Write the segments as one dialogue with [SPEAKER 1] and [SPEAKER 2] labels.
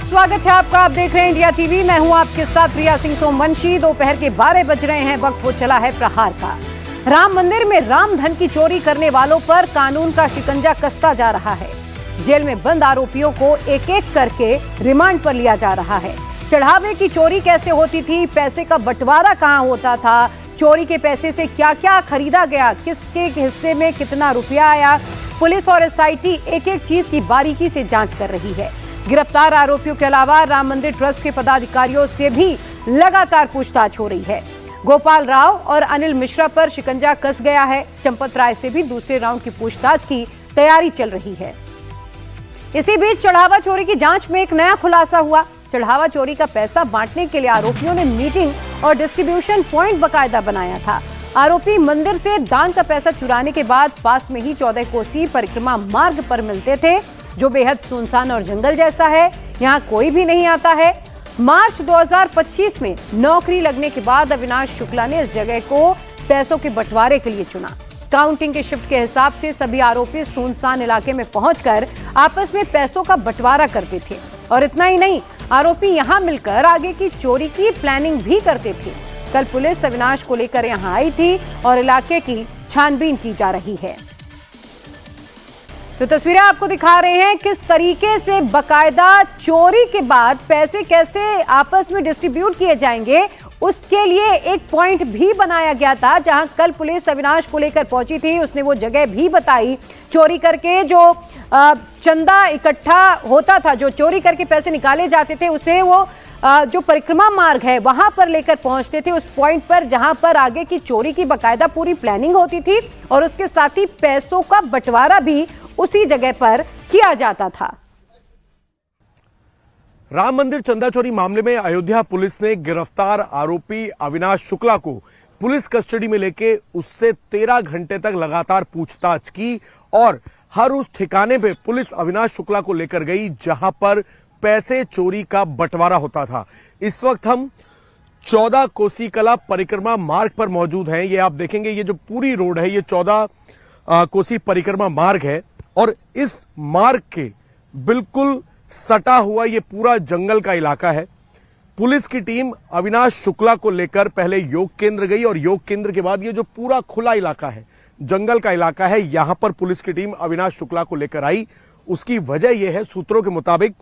[SPEAKER 1] स्वागत है आपका। आप देख रहे हैं इंडिया टीवी। मैं हूं आपके साथ प्रिया सिंह सोमवंशी। दोपहर के 12 बज रहे हैं, वक्त हो चला है प्रहार का। राम मंदिर में राम धन की चोरी करने वालों पर कानून का शिकंजा कसता जा रहा है। जेल में बंद आरोपियों को एक एक करके रिमांड पर लिया जा रहा है। चढ़ावे की चोरी कैसे होती थी, पैसे का बंटवारा कहां होता था, चोरी के पैसे से क्या क्या खरीदा गया, किसके हिस्से में कितना रुपया आया, पुलिस और एसआईटी एक एक चीज की बारीकी से जांच कर रही है। गिरफ्तार आरोपियों के अलावा राम मंदिर ट्रस्ट के पदाधिकारियों से भी लगातार पूछताछ हो रही है। गोपाल राव और अनिल मिश्रा पर शिकंजा कस गया है। चंपत राय से भी दूसरे राउंड की पूछताछ की तैयारी चल रही है। इसी बीच चढ़ावा चोरी की जांच में एक नया खुलासा हुआ। चढ़ावा चोरी का पैसा बांटने के लिए आरोपियों ने मीटिंग और डिस्ट्रीब्यूशन पॉइंट बाकायदा बनाया था। आरोपी मंदिर से दान का पैसा चुराने के बाद पास में ही 14 कोसी परिक्रमा मार्ग पर मिलते थे, जो बेहद सुनसान और जंगल जैसा है। यहाँ कोई भी नहीं आता है। मार्च 2025 में नौकरी लगने के बाद अविनाश शुक्ला ने इस जगह को पैसों के बंटवारे के लिए चुना। काउंटिंग के शिफ्ट के हिसाब से सभी आरोपी सुनसान इलाके में पहुंचकर आपस में पैसों का बंटवारा करते थे। और इतना ही नहीं, आरोपी यहां मिलकर आगे की चोरी की प्लानिंग भी करते थे। कल पुलिस अविनाश को लेकर यहां आई थी और इलाके की छानबीन की जा रही है। तो तस्वीरें आपको दिखा रहे हैं किस तरीके से बकायदा चोरी के बाद पैसे कैसे आपस में डिस्ट्रीब्यूट किए जाएंगे, उसके लिए एक पॉइंट भी बनाया गया था। जहां कल पुलिस अविनाश को लेकर पहुंची थी, उसने वो जगह भी बताई। चोरी करके जो चंदा इकट्ठा होता था, जो चोरी करके पैसे निकाले जाते थे, उसे वो जो परिक्रमा मार्ग है वहां पर लेकर पहुंचते थे, उस पॉइंट पर जहां पर आगे की चोरी की बकायदा पूरी प्लानिंग होती थी और उसके साथ ही पैसों का बंटवारा भी उसी जगह पर किया जाता था।
[SPEAKER 2] राम मंदिर चंदा चोरी मामले में अयोध्या पुलिस ने गिरफ्तार आरोपी अविनाश शुक्ला को पुलिस कस्टडी में लेके उससे 13 घंटे तक लगातार पूछताछ की और हर उस ठिकाने पे पुलिस अविनाश शुक्ला को लेकर गई जहां पर पैसे चोरी का बंटवारा होता था। इस वक्त हम 14 कोसी कला परिक्रमा मार्ग पर मौजूद हैं। ये आप देखेंगे, ये जो पूरी रोड है, ये 14 कोसी परिक्रमा मार्ग है और इस मार्ग के बिल्कुल सटा हुआ ये पूरा जंगल का इलाका है। पुलिस की टीम अविनाश शुक्ला को लेकर पहले योग केंद्र गई और योग केंद्र के बाद ये जो पूरा खुला इलाका है, जंगल का इलाका है, यहां पर पुलिस की टीम अविनाश शुक्ला को लेकर आई। उसकी वजह यह है, सूत्रों के मुताबिक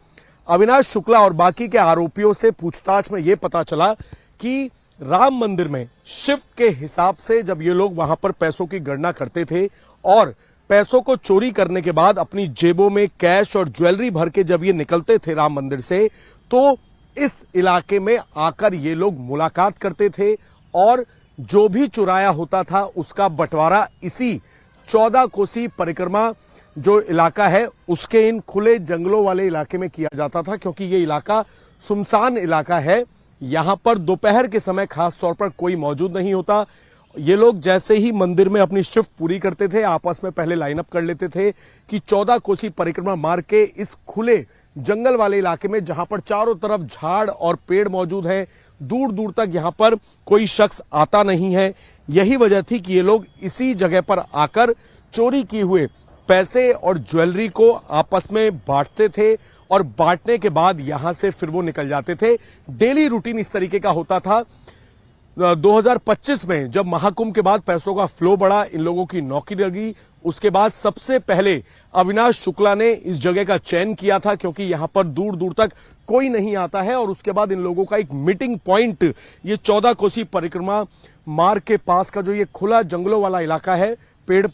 [SPEAKER 2] अविनाश शुक्ला और बाकी के आरोपियों से पूछताछ में यह पता चला कि राम मंदिर में शिफ्ट के हिसाब से जब ये लोग वहां पर पैसों की गणना करते थे और पैसों को चोरी करने के बाद अपनी जेबों में कैश और ज्वेलरी भर के जब ये निकलते थे राम मंदिर से, तो इस इलाके में आकर ये लोग मुलाकात करते थे और जो भी चुराया होता था उसका बंटवारा इसी 14 कोसी परिक्रमा जो इलाका है उसके इन खुले जंगलों वाले इलाके में किया जाता था, क्योंकि ये इलाका सुनसान इलाका है। यहां पर दोपहर के समय खास तौर पर कोई मौजूद नहीं होता। ये लोग जैसे ही मंदिर में अपनी शिफ्ट पूरी करते थे, आपस में पहले लाइनअप कर लेते थे कि 14 कोसी परिक्रमा मार्ग के इस खुले जंगल वाले इलाके में, जहां पर चारों तरफ झाड़ और पेड़ मौजूद हैं, दूर दूर तक यहां पर कोई शख्स आता नहीं है। यही वजह थी कि ये लोग इसी जगह पर आकर चोरी किए हुए पैसे और ज्वेलरी को आपस में बांटते थे और बांटने के बाद यहां से फिर वो निकल जाते थे। डेली रूटीन इस तरीके का होता था। 2025 में जब महाकुंभ के बाद पैसों का फ्लो बढ़ा, इन लोगों की नौकरी लगी, उसके बाद सबसे पहले अविनाश शुक्ला ने इस जगह का चयन किया था, क्योंकि यहां पर दूर दूर तक कोई नहीं आता है। और उसके बाद इन लोगों का एक मीटिंग पॉइंट ये 14 कोसी परिक्रमा मार्ग के पास का जो ये खुला जंगलों वाला इलाका है, पेड़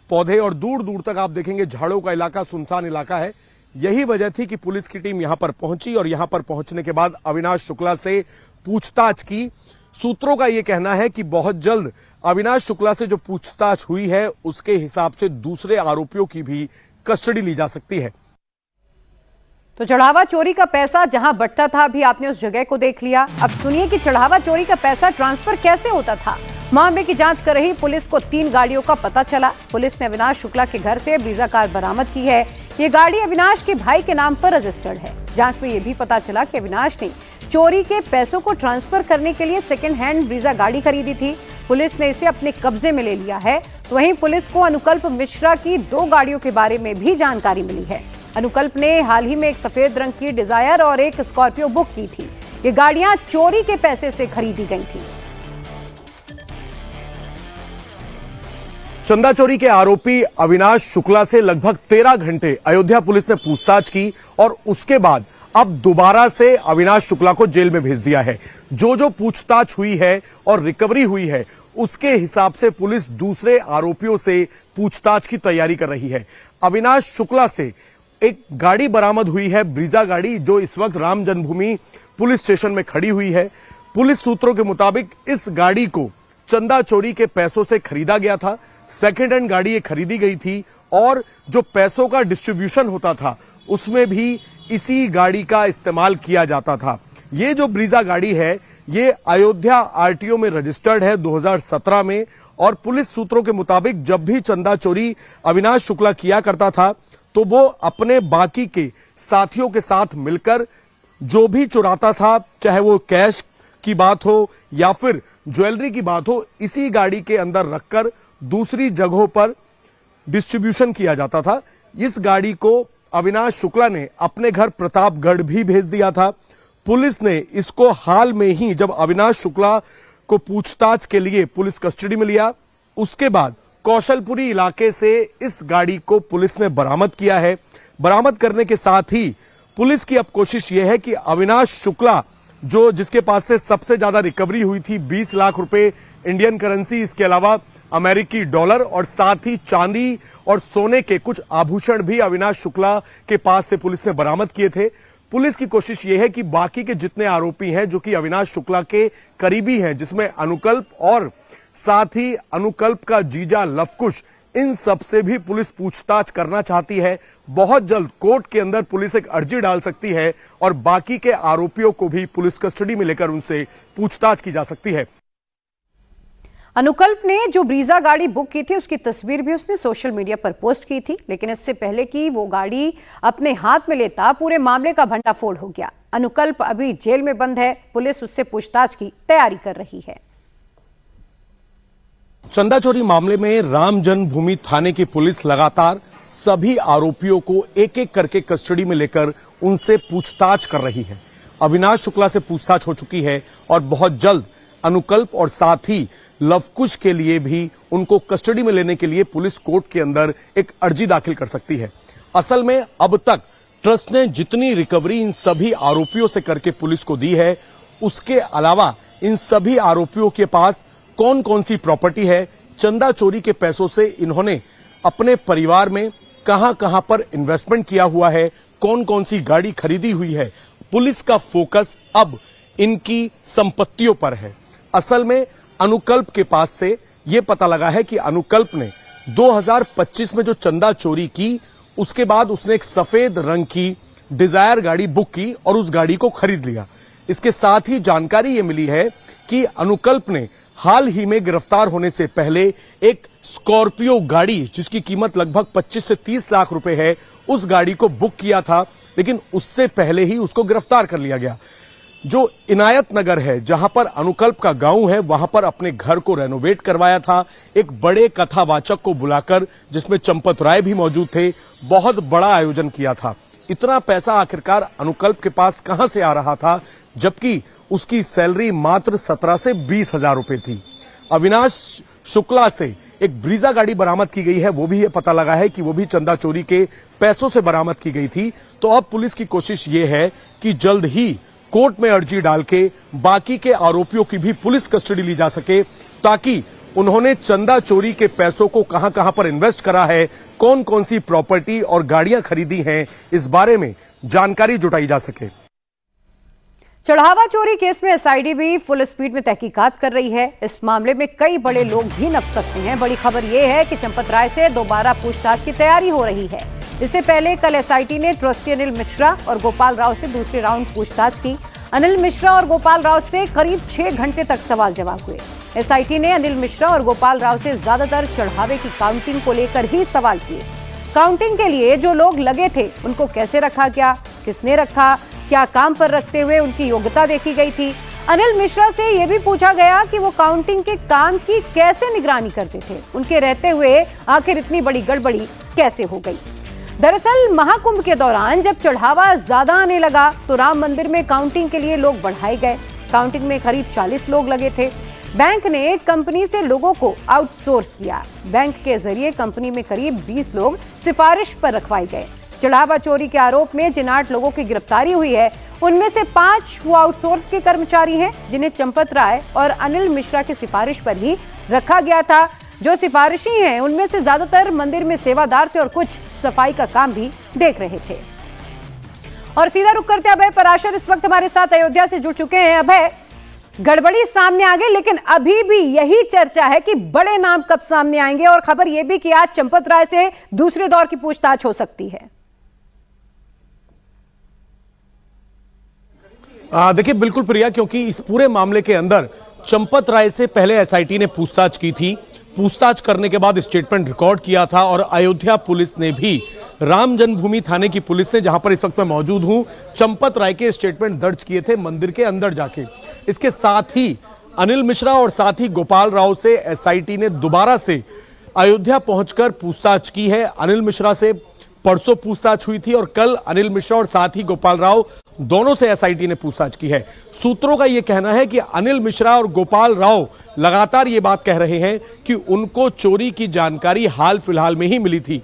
[SPEAKER 2] पौधे और दूर दूर तक आप देखेंगे झाड़ों का इलाका, सुनसान इलाका है। यही वजह थी कि पुलिस की टीम यहां पर पहुंची और यहां पर पहुंचने के बाद अविनाश शुक्ला से पूछताछ की। सूत्रों का यह कहना है कि बहुत जल्द अविनाश शुक्ला से जो पूछताछ हुई है उसके हिसाब से दूसरे आरोपियों की भी कस्टडी ली जा सकती है।
[SPEAKER 1] तो चढ़ावा चोरी का पैसा जहां बंटता था, अभी आपने उस जगह को देख लिया। अब सुनिए कि चढ़ावा चोरी का पैसा ट्रांसफर कैसे होता था। मामले की जांच कर रही पुलिस को 3 गाड़ियों का पता चला। पुलिस ने अविनाश शुक्ला के घर से ब्रीजा कार बरामद की है। ये गाड़ी अविनाश के भाई के नाम पर रजिस्टर्ड है। जांच में यह भी पता चला कि अविनाश ने चोरी के पैसों को ट्रांसफर करने के लिए सेकेंड हैंड ब्रीजा गाड़ी खरीदी थी। पुलिस ने इसे अपने कब्जे में ले लिया है। तो वहीं पुलिस को अनुकल्प मिश्रा की 2 गाड़ियों के बारे में भी जानकारी मिली है। अनुकल्प ने हाल ही में एक सफेद रंग की डिजायर और एक स्कॉर्पियो बुक की थी। ये गाड़ियां चोरी के पैसे से खरीदी गई थी।
[SPEAKER 2] चंदा चोरी के आरोपी अविनाश शुक्ला से लगभग 13 घंटे अयोध्या पुलिस ने पूछताछ की और उसके बाद अब दोबारा से अविनाश शुक्ला को जेल में भेज दिया है। जो पूछताछ हुई है और रिकवरी हुई है उसके हिसाब से पुलिस दूसरे आरोपियों से पूछताछ की तैयारी कर रही है। अविनाश शुक्ला से एक गाड़ी बरामद हुई है, ब्रीजा गाड़ी, जो इस वक्त राम जन्मभूमि पुलिस स्टेशन में खड़ी हुई है। पुलिस सूत्रों के मुताबिक इस गाड़ी को चंदा चोरी के पैसों से खरीदा गया था। सेकेंड हैंड गाड़ी ये खरीदी गई थी और जो पैसों का डिस्ट्रीब्यूशन होता था उसमें भी इसी गाड़ी का इस्तेमाल किया जाता था। ये जो ब्रीजा गाड़ी है ये अयोध्या आरटीओ में रजिस्टर्ड है 2017 में, और पुलिस सूत्रों के मुताबिक जब भी चंदा चोरी अविनाश शुक्ला किया करता था तो वो अपने बाकी के साथियों के साथ मिलकर जो भी चुराता था, चाहे वो कैश की बात हो या फिर ज्वेलरी की बात हो, इसी गाड़ी के अंदर रखकर दूसरी जगहों पर डिस्ट्रीब्यूशन किया जाता था। इस गाड़ी को अविनाश शुक्ला ने अपने घर प्रतापगढ़ भी भेज दिया था। पुलिस ने इसको हाल में ही, जब अविनाश शुक्ला को पूछताछ के लिए पुलिस कस्टडी में लिया, उसके बाद कौशलपुरी इलाके से इस गाड़ी को पुलिस ने बरामद किया है। बरामद करने के साथ ही पुलिस की अब कोशिश यह है कि अविनाश शुक्ला जिसके पास से सबसे ज्यादा रिकवरी हुई थी 20 लाख रुपए इंडियन करेंसी, इसके अलावा अमेरिकी डॉलर और साथ ही चांदी और सोने के कुछ आभूषण भी अविनाश शुक्ला के पास से पुलिस ने बरामद किए थे। पुलिस की कोशिश यह है कि बाकी के जितने आरोपी हैं जो कि अविनाश शुक्ला के करीबी हैं, जिसमें अनुकल्प और साथ ही अनुकल्प का जीजा लवकुश, इन सब से भी पुलिस पूछताछ करना चाहती है। बहुत जल्द कोर्ट के अंदर पुलिस एक अर्जी डाल सकती है और बाकी के आरोपियों को भी पुलिस कस्टडी में लेकर उनसे पूछताछ की जा सकती है।
[SPEAKER 1] अनुकल्प ने जो ब्रीजा गाड़ी बुक की थी उसकी तस्वीर भी उसने सोशल मीडिया पर पोस्ट की थी, लेकिन इससे पहले कि वो गाड़ी अपने हाथ में लेता पूरे मामले का भंडाफोड़ हो गया। अनुकल्प अभी जेल में बंद है, पुलिस उससे पूछताछ की तैयारी कर रही है।
[SPEAKER 2] चंदा चोरी मामले में राम जन्मभूमि थाने की पुलिस लगातार सभी आरोपियों को एक एक करके कस्टडी में लेकर उनसे पूछताछ कर रही है। अविनाश शुक्ला से पूछताछ हो चुकी है और बहुत जल्द अनुकल्प और साथ ही लवकुश के लिए भी उनको कस्टडी में लेने के लिए पुलिस कोर्ट के अंदर एक अर्जी दाखिल कर सकती है। असल में अब तक ट्रस्ट ने जितनी रिकवरी इन सभी आरोपियों से करके पुलिस को दी है, उसके अलावा इन सभी आरोपियों के पास कौन कौन सी प्रॉपर्टी है, चंदा चोरी के पैसों से इन्होंने अपने परिवार में कहां कहां पर इन्वेस्टमेंट किया हुआ है, कौन कौन सी गाड़ी खरीदी हुई है, पुलिस का फोकस अब इनकी संपत्तियों पर है। असल में अनुकल्प के पास से यह पता लगा है कि अनुकल्प ने 2025 में जो चंदा चोरी की, उसके बाद उसने एक सफेद रंग की डिजायर गाड़ी बुक की और उस गाड़ी को खरीद लिया। इसके साथ ही जानकारी यह मिली है कि अनुकल्प ने हाल ही में गिरफ्तार होने से पहले एक स्कॉर्पियो गाड़ी जिसकी कीमत लगभग 25 से 30 लाख रुपए है, उस गाड़ी को बुक किया था, लेकिन उससे पहले ही उसको गिरफ्तार कर लिया गया। जो इनायत नगर है जहां पर अनुकल्प का गांव है, वहां पर अपने घर को रेनोवेट करवाया था, एक बड़े कथावाचक को बुलाकर, जिसमें चंपत राय भी मौजूद थे, बहुत बड़ा आयोजन किया था। इतना पैसा आखिरकार अनुकल्प के पास कहां से आ रहा था, जबकि उसकी सैलरी मात्र 17 से 20 हजार रुपए थी। अविनाश शुक्ला से एक ब्रीजा गाड़ी बरामद की गई है, वो भी ये पता लगा है कि वो भी चंदा चोरी के पैसों से बरामद की गई थी। तो अब पुलिस की कोशिश ये है कि जल्द ही कोर्ट में अर्जी डाल के बाकी के आरोपियों की भी पुलिस कस्टडी ली जा सके, ताकि उन्होंने चंदा चोरी के पैसों को कहां कहां पर इन्वेस्ट करा है, कौन कौन सी प्रॉपर्टी और गाड़ियां खरीदी हैं, इस बारे में जानकारी जुटाई जा सके।
[SPEAKER 1] चढ़ावा चोरी केस में एसआईडी भी फुल स्पीड में तहकीकात कर रही है। इस मामले में कई बड़े लोग भी नप सकते हैं। बड़ी खबर यह है कि चंपत राय से दोबारा पूछताछ की तैयारी हो रही है। इससे पहले कल एसआईटी ने ट्रस्टी अनिल मिश्रा और गोपाल राव से दूसरे राउंड पूछताछ की। अनिल मिश्रा और गोपाल राव से करीब 6 घंटे तक सवाल जवाब हुए। एसआईटी ने अनिल मिश्रा और गोपाल राव से ज्यादातर चढ़ावे की काउंटिंग को लेकर ही सवाल किए। काउंटिंग के लिए जो लोग लगे थे उनको कैसे रखा गया, किसने रखा, क्या काम पर रखते हुए उनकी योग्यता देखी गई थी। अनिल मिश्रा से यह भी पूछा गया कि वो काउंटिंग के काम की कैसे निगरानी करते थे, उनके रहते हुए आखिर इतनी बड़ी गड़बड़ी कैसे हो गई। दरअसल महाकुंभ के दौरान जब चढ़ावा ज्यादा आने लगा तो राम मंदिर में काउंटिंग के लिए लोग बढ़ाए गए। काउंटिंग में करीब 40 लोग लगे थे। बैंक ने कंपनी से लोगों को आउटसोर्स किया। बैंक के जरिए कंपनी में करीब 20 लोग सिफारिश पर रखवाए गए। चढ़ावा चोरी के आरोप में जिन 8 लोगों की गिरफ्तारी हुई है उनमें से 5 वो आउटसोर्स के कर्मचारी हैं जिन्हें चंपत राय और अनिल मिश्रा की सिफारिश पर ही रखा गया था। जो सिफारिशी हैं उनमें से ज्यादातर मंदिर में सेवादार थे और कुछ सफाई का काम भी देख रहे थे। और सीधा रुक करते अभय पराशर इस वक्त हमारे साथ अयोध्या से जुड़ चुके हैं। अभय, गड़बड़ी सामने आ गई लेकिन अभी भी यही चर्चा है कि बड़े नाम कब सामने आएंगे और खबर यह भी कि आज चंपत राय से दूसरे दौर की पूछताछ हो सकती है।
[SPEAKER 2] देखिए बिल्कुल प्रिया, क्योंकि इस पूरे मामले के अंदर चंपत राय से पहले एसआईटी ने पूछताछ की थी। पूछताछ करने के बाद स्टेटमेंट रिकॉर्ड किया था और अयोध्या पुलिस ने भी, राम जन्मभूमि थाने की पुलिस ने, जहां पर इस वक्त मैं मौजूद हूं, चंपत राय के स्टेटमेंट दर्ज किए थे मंदिर के अंदर जाके। इसके साथ ही अनिल मिश्रा और साथ ही गोपाल राव से एसआईटी ने दोबारा से अयोध्या पहुंचकर पूछताछ की है। अनिल मिश्रा से परसों पूछताछ हुई थी और कल अनिल मिश्रा और साथ ही गोपाल राव दोनों से एसआईटी ने पूछताछ की है। सूत्रों का यह कहना है कि अनिल मिश्रा और गोपाल राव लगातार ये बात कह रहे हैं कि उनको चोरी की जानकारी हाल फिलहाल में ही मिली थी,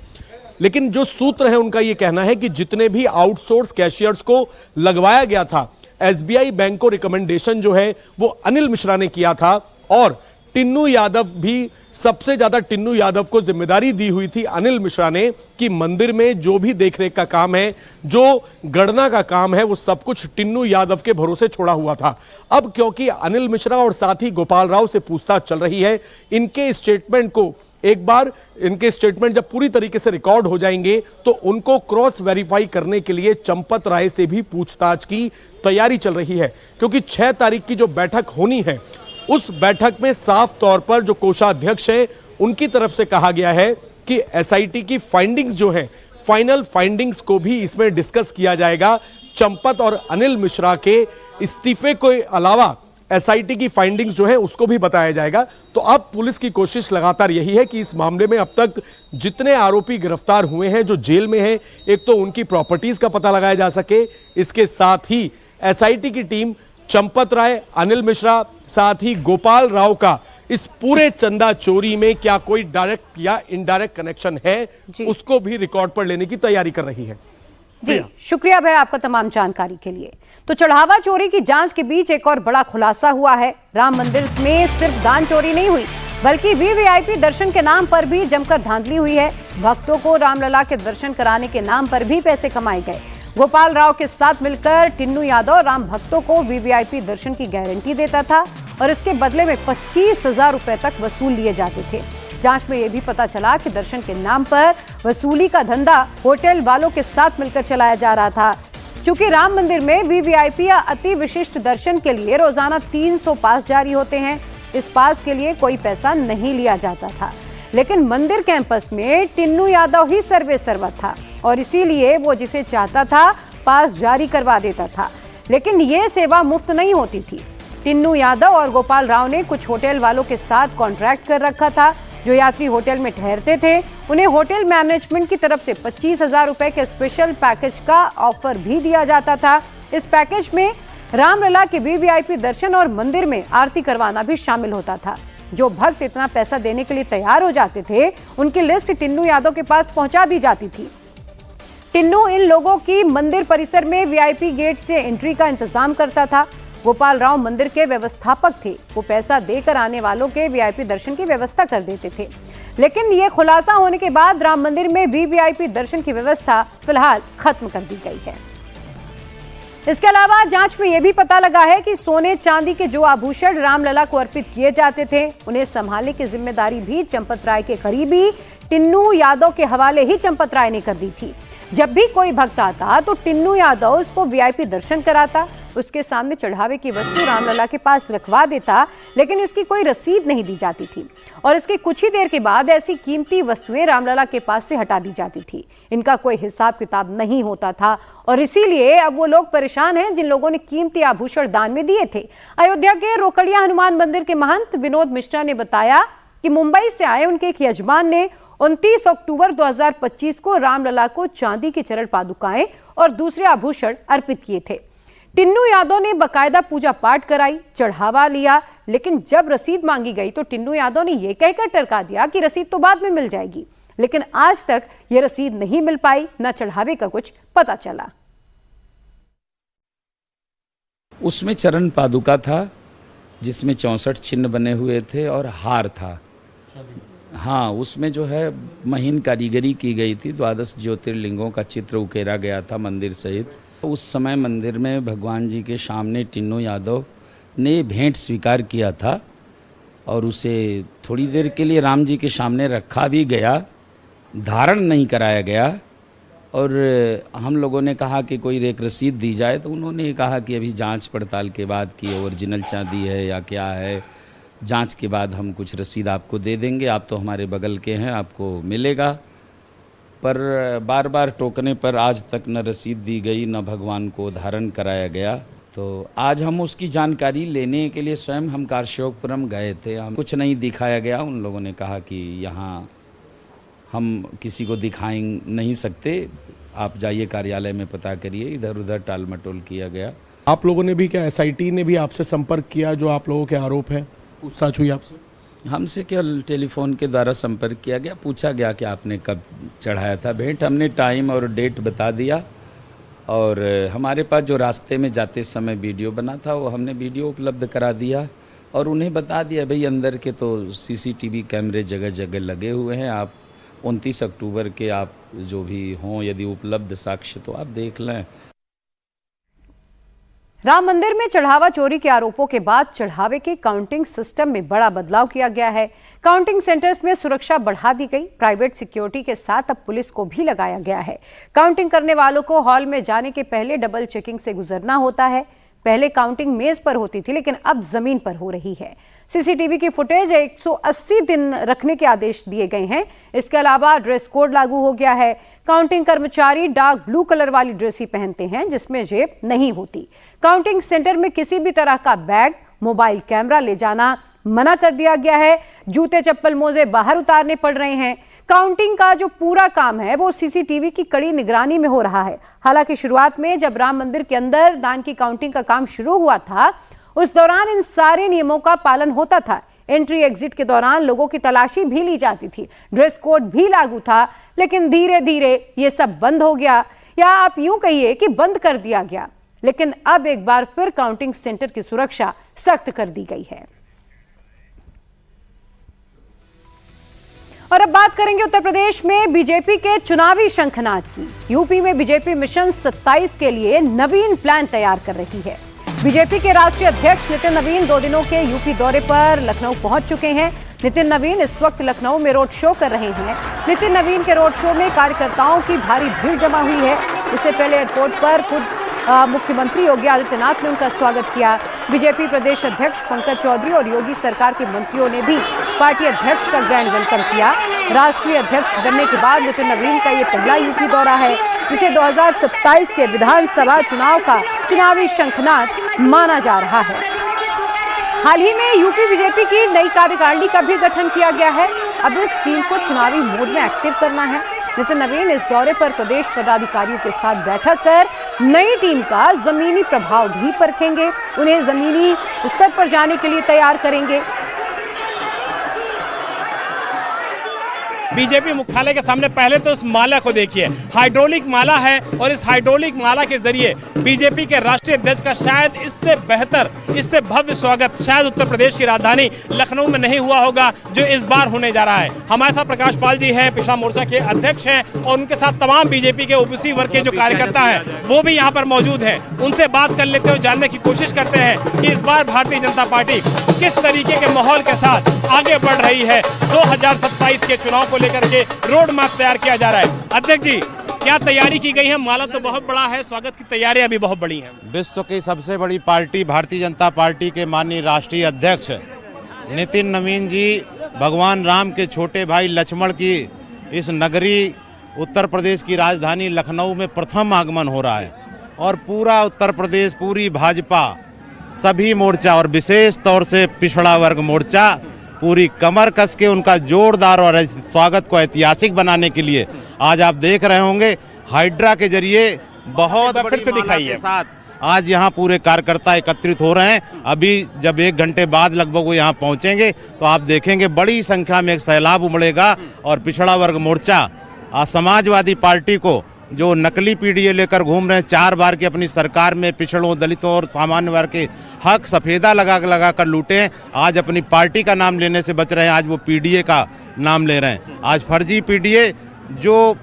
[SPEAKER 2] लेकिन जो सूत्र है उनका यह कहना है कि जितने भी आउटसोर्स कैशियर्स को लगवाया गया था, एसबीआई बैंक को रिकमेंडेशन जो है वो अनिल मिश्रा ने किया था और टिन्नू यादव भी, सबसे ज्यादा टिन्नू यादव को जिम्मेदारी दी हुई थी अनिल मिश्रा ने कि मंदिर में जो भी देखरेख का काम है, जो गणना का काम है, वो सब कुछ टिन्नू यादव के भरोसे छोड़ा हुआ था। अब क्योंकि अनिल मिश्रा और साथ ही गोपाल राव से पूछताछ चल रही है, इनके स्टेटमेंट को एक बार, इनके स्टेटमेंट जब पूरी तरीके से रिकॉर्ड हो जाएंगे तो उनको क्रॉस वेरीफाई करने के लिए चंपत राय से भी पूछताछ की तैयारी चल रही है, क्योंकि 6 तारीख की जो बैठक होनी है उस बैठक में साफ तौर पर जो कोषाध्यक्ष है उनकी तरफ से कहा गया है कि एसआईटी की फाइंडिंग्स जो है, फाइनल फाइंडिंग्स को भी इसमें डिस्कस किया जाएगा। चंपत और अनिल मिश्रा के इस्तीफे के अलावा एसआईटी की फाइंडिंग्स जो है उसको भी बताया जाएगा। तो अब पुलिस की कोशिश लगातार यही है कि इस मामले में अब तक जितने आरोपी गिरफ्तार हुए हैं, जो जेल में हैं, एक तो उनकी प्रॉपर्टीज का पता लगाया जा सके, इसके साथ ही एसआईटी की टीम चंपत राय, अनिल मिश्रा, साथ ही गोपाल राव का इस पूरे चंदा चोरी में क्या कोई डायरेक्ट या इनडायरेक्ट कनेक्शन है उसको भी रिकॉर्ड पर लेने की तैयारी कर रही है।
[SPEAKER 1] जी शुक्रिया भाई आपका तमाम जानकारी के लिए। तो चढ़ावा चोरी की जांच के बीच एक और बड़ा खुलासा हुआ है। राम मंदिर में सिर्फ दान चोरी नहीं हुई बल्कि वीवीआईपी दर्शन के नाम पर भी जमकर धांधली हुई है। भक्तों को रामलला के दर्शन कराने के नाम पर भी पैसे कमाए गए। गोपाल राव के साथ मिलकर टिन्नू यादव राम भक्तों को वीवीआईपी दर्शन की गारंटी देता था और इसके बदले में 25,000 रुपए तक वसूल लिए जाते थे। जांच में यह भी पता चला कि दर्शन के नाम पर वसूली का धंधा होटल वालों के साथ मिलकर चलाया जा रहा था। चूंकि राम मंदिर में वीवीआईपी या अति विशिष्ट दर्शन के लिए रोजाना 300 पास जारी होते हैं। इस पास के लिए कोई पैसा नहीं लिया जाता था, लेकिन मंदिर कैंपस में टिन्नू यादव ही सर्वे सर्वा था और इसीलिए वो जिसे चाहता था पास जारी करवा देता था। लेकिन ये सेवा मुफ्त नहीं होती थी। टिन्नू यादव और गोपाल राव ने कुछ होटल वालों के साथ कॉन्ट्रैक्ट कर रखा था। जो यात्री होटल में ठहरते थे उन्हें होटल मैनेजमेंट की तरफ से 25,000 रुपए के स्पेशल पैकेज का ऑफर भी दिया जाता था। इस पैकेज में रामलला के वीवीआईपी दर्शन और मंदिर में आरती करवाना भी शामिल होता था। जो भक्त इतना पैसा देने के लिए तैयार हो जाते थे उनकी लिस्ट टिन्नू यादव के पास पहुंचा दी जाती थी। टिन्नू इन लोगों की मंदिर परिसर में वीआईपी गेट से एंट्री का इंतजाम करता था। गोपाल राव मंदिर के व्यवस्थापक थे, वो पैसा देकर आने वालों के वीआईपी दर्शन की व्यवस्था कर देते थे। लेकिन ये खुलासा होने के बाद राम मंदिर में वीवीआईपी दर्शन की व्यवस्था फिलहाल खत्म कर दी गई है। इसके अलावा जांच में यह भी पता लगा है कि सोने चांदी के जो आभूषण रामलला को अर्पित किए जाते थे उन्हें संभालने की जिम्मेदारी भी चंपत राय के करीबी टिन्नू यादव के हवाले ही चंपत राय ने कर दी थी। जब भी कोई भक्त आता तो टिन्नू यादव उसको वीआईपी दर्शन कराता, उसके सामने चढ़ावे की वस्तु रामलला के पास रखवा देता, लेकिन इसकी कोई रसीद नहीं दी जाती थी और इसके कुछ ही देर के बाद ऐसी कीमती वस्तुएं रामलला के पास से हटा दी जाती थी। इनका कोई हिसाब किताब नहीं होता था और इसीलिए अब वो लोग परेशान हैं जिन लोगों ने कीमती आभूषण दान में दिए थे। अयोध्या के रोकड़िया हनुमान मंदिर के महंत विनोद मिश्रा ने बताया कि मुंबई से आए उनके एक यजमान ने 29 अक्टूबर 2025 को रामलला को चांदी की चरण पादुकाएं और दूसरे आभूषण अर्पित किए थे। टिन्नू यादव ने बकायदा पूजा पाठ कराई, चढ़ावा लिया, लेकिन जब रसीद मांगी गई तो टिन्नू यादव ने यह कहकर टरका दिया कि रसीद तो बाद में मिल जाएगी। लेकिन आज तक यह रसीद नहीं मिल पाई, न चढ़ावे का कुछ पता चला।
[SPEAKER 3] उसमें चरण पादुका था जिसमें 64 चिन्ह बने हुए थे और हार था। हाँ, उसमें जो है महीन कारीगरी की गई थी। 12 ज्योतिर्लिंगों का चित्र उकेरा गया था मंदिर सहित। उस समय मंदिर में भगवान जी के सामने टिन्नू यादव ने भेंट स्वीकार किया था और उसे थोड़ी देर के लिए राम जी के सामने रखा भी गया, धारण नहीं कराया गया। और हम लोगों ने कहा कि कोई एक रसीद दी जाए, तो उन्होंने कहा कि अभी जांच पड़ताल के बाद कि ओरिजिनल चांदी है या क्या है, जांच के बाद हम कुछ रसीद आपको दे देंगे, आप तो हमारे बगल के हैं, आपको मिलेगा। पर बार बार टोकने पर आज तक न रसीद दी गई, न भगवान को धारण कराया गया। तो आज हम उसकी जानकारी लेने के लिए स्वयं हम कारशोकपुरम गए थे। हम कुछ नहीं दिखाया गया। उन लोगों ने कहा कि यहाँ हम किसी को दिखाएं नहीं सकते, आप जाइए कार्यालय में पता करिए। इधर उधर टाल मटोल किया गया।
[SPEAKER 2] आप लोगों ने भी क्या एसआईटी ने भी आपसे संपर्क किया, जो आप लोगों के आरोप है, पूछताछ हुई आपसे?
[SPEAKER 3] हमसे केवल टेलीफोन के द्वारा संपर्क किया गया, पूछा गया कि आपने कब चढ़ाया था भेंट। हमने टाइम और डेट बता दिया और हमारे पास जो रास्ते में जाते समय वीडियो बना था वो हमने वीडियो उपलब्ध करा दिया और उन्हें बता दिया भाई अंदर के तो सीसीटीवी कैमरे जगह जगह लगे हुए हैं, आप 29 अक्टूबर के आप जो भी हों यदि उपलब्ध साक्ष्य तो आप देख लें।
[SPEAKER 1] राम मंदिर में चढ़ावा चोरी के आरोपों के बाद चढ़ावे के काउंटिंग सिस्टम में बड़ा बदलाव किया गया है। काउंटिंग सेंटर्स में सुरक्षा बढ़ा दी गई, प्राइवेट सिक्योरिटी के साथ अब पुलिस को भी लगाया गया है। काउंटिंग करने वालों को हॉल में जाने के पहले डबल चेकिंग से गुजरना होता है। पहले काउंटिंग मेज पर होती थी, लेकिन अब जमीन पर हो रही है। सीसीटीवी की फुटेज 180 दिन रखने के आदेश दिए गए हैं। इसके अलावा ड्रेस कोड लागू हो गया है। काउंटिंग कर्मचारी डार्क ब्लू कलर वाली ड्रेस ही पहनते हैं जिसमें जेब नहीं होती। काउंटिंग सेंटर में किसी भी तरह का बैग, मोबाइल कैमरा ले जाना मना कर दिया गया है। जूते चप्पल मोजे बाहर उतारने पड़ रहे हैं। काउंटिंग का जो पूरा काम है वो सीसीटीवी की कड़ी निगरानी में हो रहा है। हालांकि शुरुआत में जब राम मंदिर के अंदर दान की काउंटिंग का काम शुरू हुआ था, उस दौरान इन सारे नियमों का पालन होता था। एंट्री एग्जिट के दौरान लोगों की तलाशी भी ली जाती थी, ड्रेस कोड भी लागू था। लेकिन धीरे धीरे ये सब बंद हो गया, या आप यूं कहिए कि बंद कर दिया गया। लेकिन अब एक बार फिर काउंटिंग सेंटर की सुरक्षा सख्त कर दी गई है। और अब बात करेंगे उत्तर प्रदेश में बीजेपी के चुनावी शंखनाद की। यूपी में बीजेपी मिशन 27 के लिए नवीन प्लान तैयार कर रही है। बीजेपी के राष्ट्रीय अध्यक्ष नितिन नवीन 2 दिनों के यूपी दौरे पर लखनऊ पहुंच चुके हैं। नितिन नवीन इस वक्त लखनऊ में रोड शो कर रहे हैं। नितिन नवीन के रोड शो में कार्यकर्ताओं की भारी भीड़ जमा हुई है। इससे पहले एयरपोर्ट पर खुद मुख्यमंत्री योगी आदित्यनाथ ने उनका स्वागत किया। बीजेपी प्रदेश अध्यक्ष पंकज चौधरी और योगी सरकार के मंत्रियों ने भी पार्टी अध्यक्ष का ग्रैंड वेलकम किया। राष्ट्रीय अध्यक्ष बनने के बाद नितिन नवीन का ये पहला यूपी दौरा है, जिसे 2027 के विधानसभा चुनाव का चुनावी शंखनाद माना जा रहा है। हाल ही में यूपी बीजेपी की नई कार्यकारिणी का भी गठन किया गया है। अब इस टीम को चुनावी मोड में एक्टिव करना है। नितिन नवीन इस दौरे पर प्रदेश पदाधिकारियों के साथ बैठक कर नई टीम का जमीनी प्रभाव भी परखेंगे, उन्हें जमीनी स्तर पर जाने के लिए तैयार करेंगे।
[SPEAKER 4] बीजेपी मुख्यालय के सामने पहले तो इस माला को देखिए, हाइड्रोलिक माला है और इस हाइड्रोलिक माला के जरिए बीजेपी के राष्ट्रीय अध्यक्ष का शायद इससे बेहतर, इससे भव्य स्वागत शायद उत्तर प्रदेश की राजधानी लखनऊ में नहीं हुआ होगा जो इस बार होने जा रहा है। हमारे साथ प्रकाश पाल जी हैं, पिछड़ा मोर्चा के अध्यक्ष हैं, और उनके साथ तमाम बीजेपी के ओबीसी वर्ग के जो कार्यकर्ता हैं वो भी यहाँ पर मौजूद हैं। उनसे बात कर लेते हुए जानने की कोशिश करते हैं कि इस बार भारतीय जनता पार्टी किस तरीके के माहौल के साथ आगे बढ़ रही है। 2027 के चुनाव को लेकर के रोड मैप तैयार किया जा रहा है। अध्यक्ष जी, क्या तैयारी की गई है? माला तो बहुत बड़ा है, स्वागत की तैयारियां भी बहुत बड़ी हैं।
[SPEAKER 5] विश्व की सबसे बड़ी पार्टी भारतीय जनता पार्टी के माननीय राष्ट्रीय अध्यक्ष नितिन नवीन जी भगवान राम के छोटे भाई लक्ष्मण की इस नगरी उत्तर प्रदेश की राजधानी लखनऊ में प्रथम आगमन हो रहा है और पूरा उत्तर प्रदेश, पूरी भाजपा, सभी मोर्चा और विशेष तौर से पिछड़ा वर्ग मोर्चा पूरी कमर कस के उनका जोरदार और स्वागत को ऐतिहासिक बनाने के लिए आज आप देख रहे होंगे हाइड्रा के जरिए बहुत
[SPEAKER 4] फिर
[SPEAKER 5] बड़ी
[SPEAKER 4] से
[SPEAKER 5] माला
[SPEAKER 4] दिखाइए।
[SPEAKER 5] के साथ आज यहाँ पूरे कार्यकर्ता एकत्रित हो रहे हैं। अभी जब 1 घंटे बाद लगभग वो यहाँ पहुँचेंगे तो आप देखेंगे बड़ी संख्या में एक सैलाब उमड़ेगा और पिछड़ा वर्ग मोर्चा समाजवादी पार्टी को जो नकली पीडीए लेकर घूम रहे हैं, 4 बार की अपनी सरकार में पिछड़ों, दलितों और सामान्य वर्ग के हक सफेदा लगा कर लूटे हैं, आज अपनी पार्टी का नाम लेने से बच रहे हैं। आज वो पीडीए का नाम ले रहे हैं। आज फर्जी पीडीए जो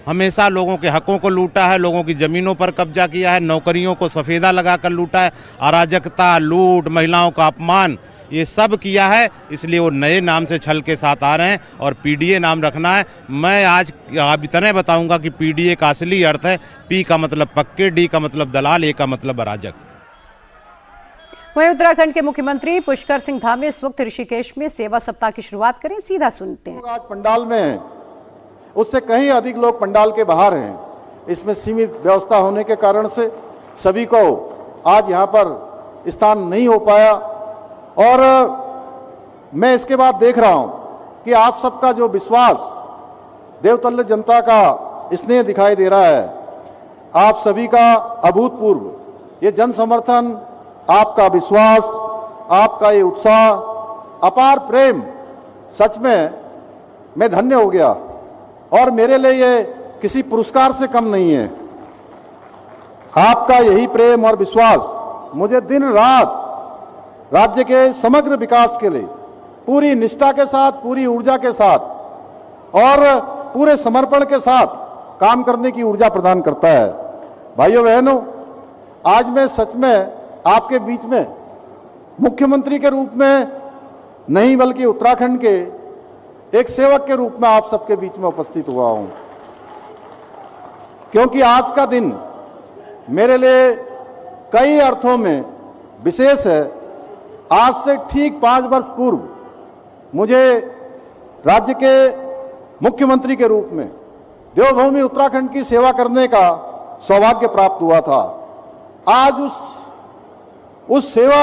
[SPEAKER 5] हमेशा लोगों के हकों को लूटा है, लोगों की ज़मीनों पर कब्जा किया है, नौकरियों को सफेदा लगाकर लूटा है, अराजकता, लूट, महिलाओं का अपमान, ये सब किया है। इसलिए वो नए नाम से छल के साथ आ रहे हैं और पीडीए नाम रखना है। मैं आज आप इतना बताऊंगा कि पीडीए का असली अर्थ है, पी का मतलब पक्के, डी का मतलब दलाल, ए का मतलब अराजक।
[SPEAKER 1] वहीं उत्तराखंड के मुख्यमंत्री पुष्कर सिंह धामी इस वक्त ऋषिकेश में सेवा सप्ताह की शुरुआत करें, सीधा सुनते हैं।
[SPEAKER 6] आज पंडाल में हैं, उससे कहीं अधिक लोग पंडाल के बाहर हैं। इसमें सीमित व्यवस्था होने के कारण से सभी को आज यहाँ पर स्थान नहीं हो पाया और मैं इसके बाद देख रहा हूँ कि आप सबका जो विश्वास, देवतुल्य जनता का स्नेह दिखाई दे रहा है, आप सभी का अभूतपूर्व ये जन समर्थन, आपका विश्वास, आपका ये उत्साह, अपार प्रेम, सच में मैं धन्य हो गया और मेरे लिए ये किसी पुरस्कार से कम नहीं है। आपका यही प्रेम और विश्वास मुझे दिन रात राज्य के समग्र विकास के लिए पूरी निष्ठा के साथ, पूरी ऊर्जा के साथ और पूरे समर्पण के साथ काम करने की ऊर्जा प्रदान करता है। भाइयों बहनों, आज मैं सच में आपके बीच में मुख्यमंत्री के रूप में नहीं बल्कि उत्तराखंड के एक सेवक के रूप में आप सबके बीच में उपस्थित हुआ हूं, क्योंकि आज का दिन मेरे लिए कई अर्थों में विशेष है। आज से ठीक 5 वर्ष पूर्व मुझे राज्य के मुख्यमंत्री के रूप में देवभूमि उत्तराखंड की सेवा करने का सौभाग्य प्राप्त हुआ था। आज उस सेवा